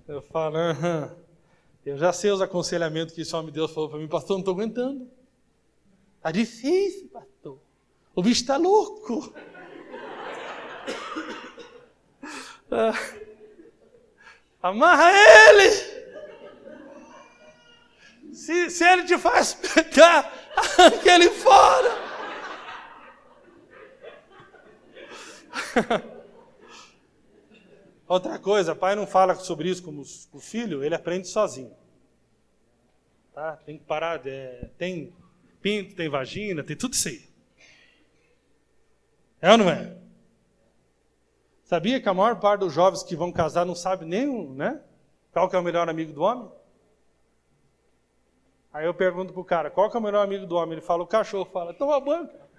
Eu falo, eu já sei os aconselhamentos que esse homem de Deus falou para mim, pastor, não estou aguentando. Está difícil, pastor. O bicho está louco. Amarra ele. Se ele te faz pecar, arranca ele fora. Outra coisa, pai não fala sobre isso com o filho, ele aprende sozinho. Tá? Tem que parar, tem pinto, tem vagina, tem tudo isso aí. É ou não é? Sabia que a maior parte dos jovens que vão casar não sabe nem, né? Qual que é o melhor amigo do homem? Aí eu pergunto pro cara, qual que é o melhor amigo do homem? Ele fala, o cachorro. Fala, toma banho, cara.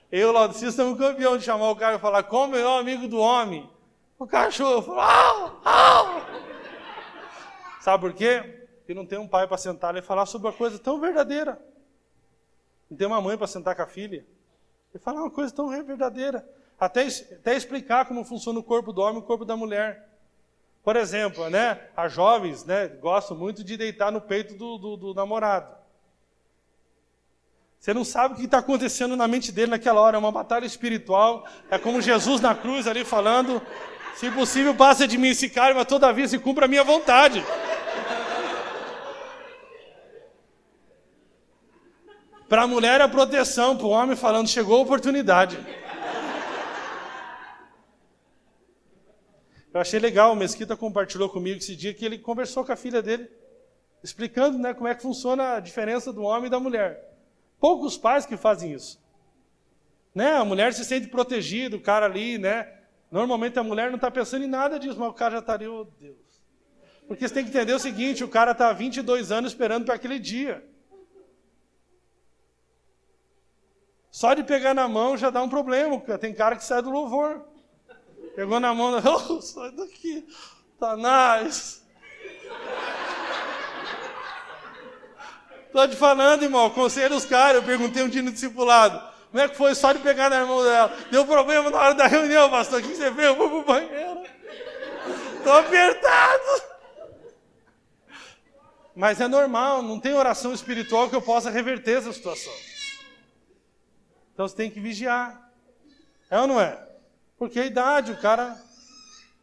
Eu, Laudicista, somos campeão de chamar o cara e falar, qual o melhor amigo do homem? O cachorro. Fala, au, au. Sabe por quê? Porque não tem um pai para sentar e falar sobre uma coisa tão verdadeira. Não tem uma mãe para sentar com a filha e falar uma coisa tão verdadeira. Até explicar como funciona o corpo do homem e o corpo da mulher. Por exemplo, né, as jovens, né, gostam muito de deitar no peito do namorado. Você não sabe o que está acontecendo na mente dele naquela hora. É uma batalha espiritual. É como Jesus na cruz ali falando, se possível, passa de mim esse cara, mas todavia se cumpra a minha vontade. Para a mulher é proteção, para o homem falando, chegou a oportunidade. Eu achei legal, o Mesquita compartilhou comigo esse dia que ele conversou com a filha dele, explicando, né, como é que funciona a diferença do homem e da mulher. Poucos pais que fazem isso. Né? A mulher se sente protegida, o cara ali, né? Normalmente a mulher não está pensando em nada disso, mas o cara já está ali, oh Deus. Porque você tem que entender o seguinte, o cara está há 22 anos esperando para aquele dia. Só de pegar na mão já dá um problema, tem cara que sai do louvor. Pegou na mão, oh, sai daqui, Satanás. Tô te falando, irmão, conselho os caras, eu perguntei um dia no discipulado, como é que foi só de pegar na mão dela? Deu problema na hora da reunião, pastor, o que você fez? Eu vou pro banheiro. Tô apertado. Mas é normal, não tem oração espiritual que eu possa reverter essa situação. Então você tem que vigiar. É ou não é? Porque a idade, o cara...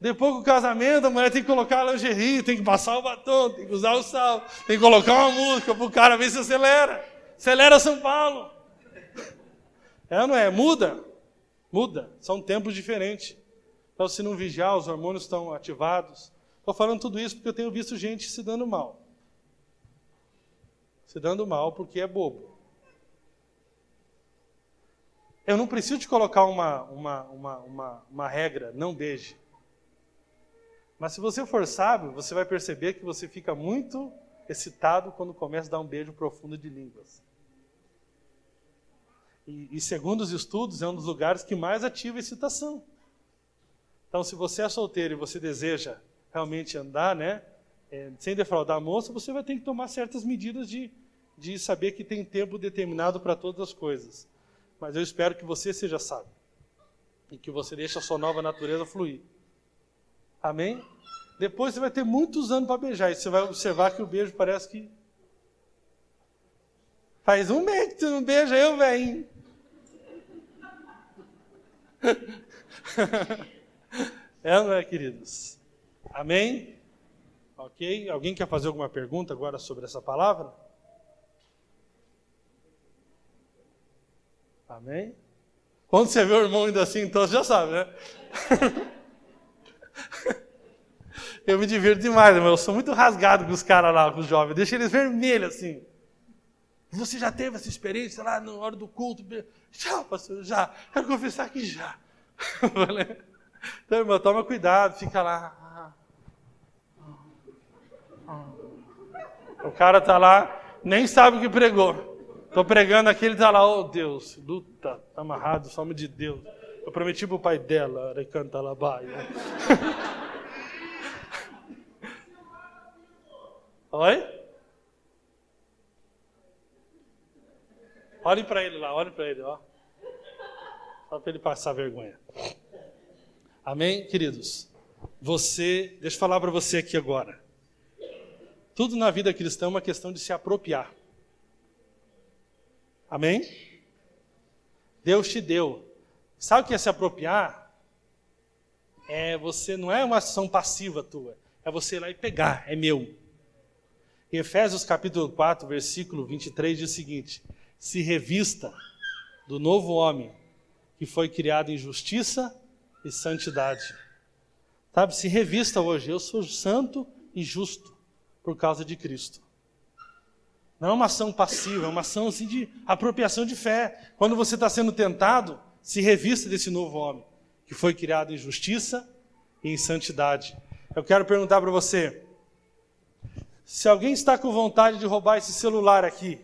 Depois do casamento, a mulher tem que colocar a lingerie, tem que passar o batom, tem que usar o sal, tem que colocar uma música para o cara ver se acelera. Acelera São Paulo. É ou não é? Muda. Muda. São tempos diferentes. Então, se não vigiar, os hormônios estão ativados. Estou falando tudo isso porque eu tenho visto gente se dando mal. Se dando mal porque é bobo. Eu não preciso te colocar uma regra, não beije. Mas se você for sábio, você vai perceber que você fica muito excitado quando começa a dar um beijo profundo de línguas. E segundo os estudos, é um dos lugares que mais ativa a excitação. Então, se você é solteiro e você deseja realmente andar, né, sem defraudar a moça, você vai ter que tomar certas medidas de saber que tem tempo determinado para todas as coisas. Mas eu espero que você seja sábio. E que você deixe a sua nova natureza fluir. Amém? Depois você vai ter muitos anos para beijar. E você vai observar que o beijo parece que... Faz um mês que tu não beija eu, velho. É, não é, queridos? Amém? Ok? Alguém quer fazer alguma pergunta agora sobre essa palavra? Amém? Quando você vê o irmão ainda assim, então você já sabe, né? Eu me divirto demais, irmão. Eu sou muito rasgado com os caras lá, com os jovens. Deixa eles vermelhos assim. Você já teve essa experiência lá na hora do culto? Já, pastor, já. Quero confessar que já. Então, irmão, toma cuidado. Fica lá. O cara tá lá, nem sabe o que pregou. Estou pregando aqui, ele está lá, oh Deus, luta, tá amarrado, só de Deus. Eu prometi para o pai dela, recanta lá, baia. Oi? Olhe para ele lá, olhe para ele, ó. Só para ele passar vergonha. Amém, queridos? Deixa eu falar para você aqui agora. Tudo na vida cristã é uma questão de se apropriar. Amém? Deus te deu. Sabe o que é se apropriar? Não é uma ação passiva tua. É você ir lá e pegar, é meu. Em Efésios capítulo 4, versículo 23, diz o seguinte: se revista do novo homem, que foi criado em justiça e santidade. Sabe, se revista hoje. Eu sou santo e justo por causa de Cristo. Não é uma ação passiva, é uma ação assim, de apropriação de fé. Quando você está sendo tentado, se revista desse novo homem, que foi criado em justiça e em santidade. Eu quero perguntar para você, se alguém está com vontade de roubar esse celular aqui,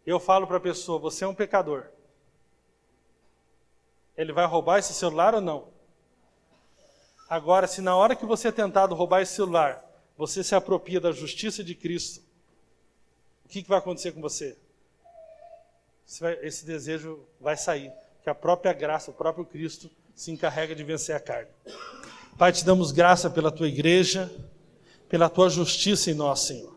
eu falo para a pessoa, você é um pecador. Ele vai roubar esse celular ou não? Agora, se na hora que você é tentado roubar esse celular, você se apropria da justiça de Cristo, o que vai acontecer com você? Esse desejo vai sair, que a própria graça, o próprio Cristo se encarrega de vencer a carne. Pai, te damos graça pela tua igreja, pela tua justiça em nós, Senhor.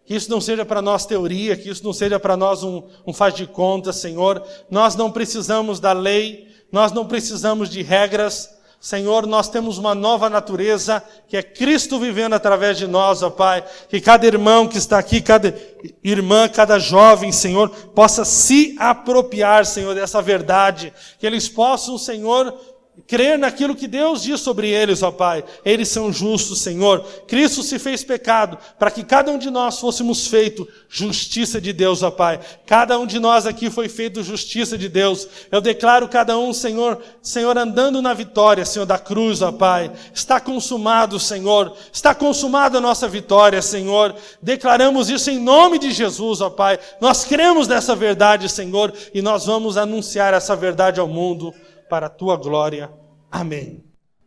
Que isso não seja para nós teoria, que isso não seja para nós um faz de conta, Senhor. Nós não precisamos da lei, nós não precisamos de regras. Senhor, nós temos uma nova natureza, que é Cristo vivendo através de nós, ó Pai. Que cada irmão que está aqui, cada irmã, cada jovem, Senhor, possa se apropriar, Senhor, dessa verdade. Que eles possam, Senhor, crer naquilo que Deus diz sobre eles, ó Pai. Eles são justos, Senhor. Cristo se fez pecado para que cada um de nós fôssemos feito justiça de Deus, ó Pai. Cada um de nós aqui foi feito justiça de Deus. Eu declaro cada um, Senhor, andando na vitória, Senhor, da cruz, ó Pai. Está consumado, Senhor. Está consumada a nossa vitória, Senhor. Declaramos isso em nome de Jesus, ó Pai. Nós cremos nessa verdade, Senhor, e nós vamos anunciar essa verdade ao mundo, para a tua glória. Amém.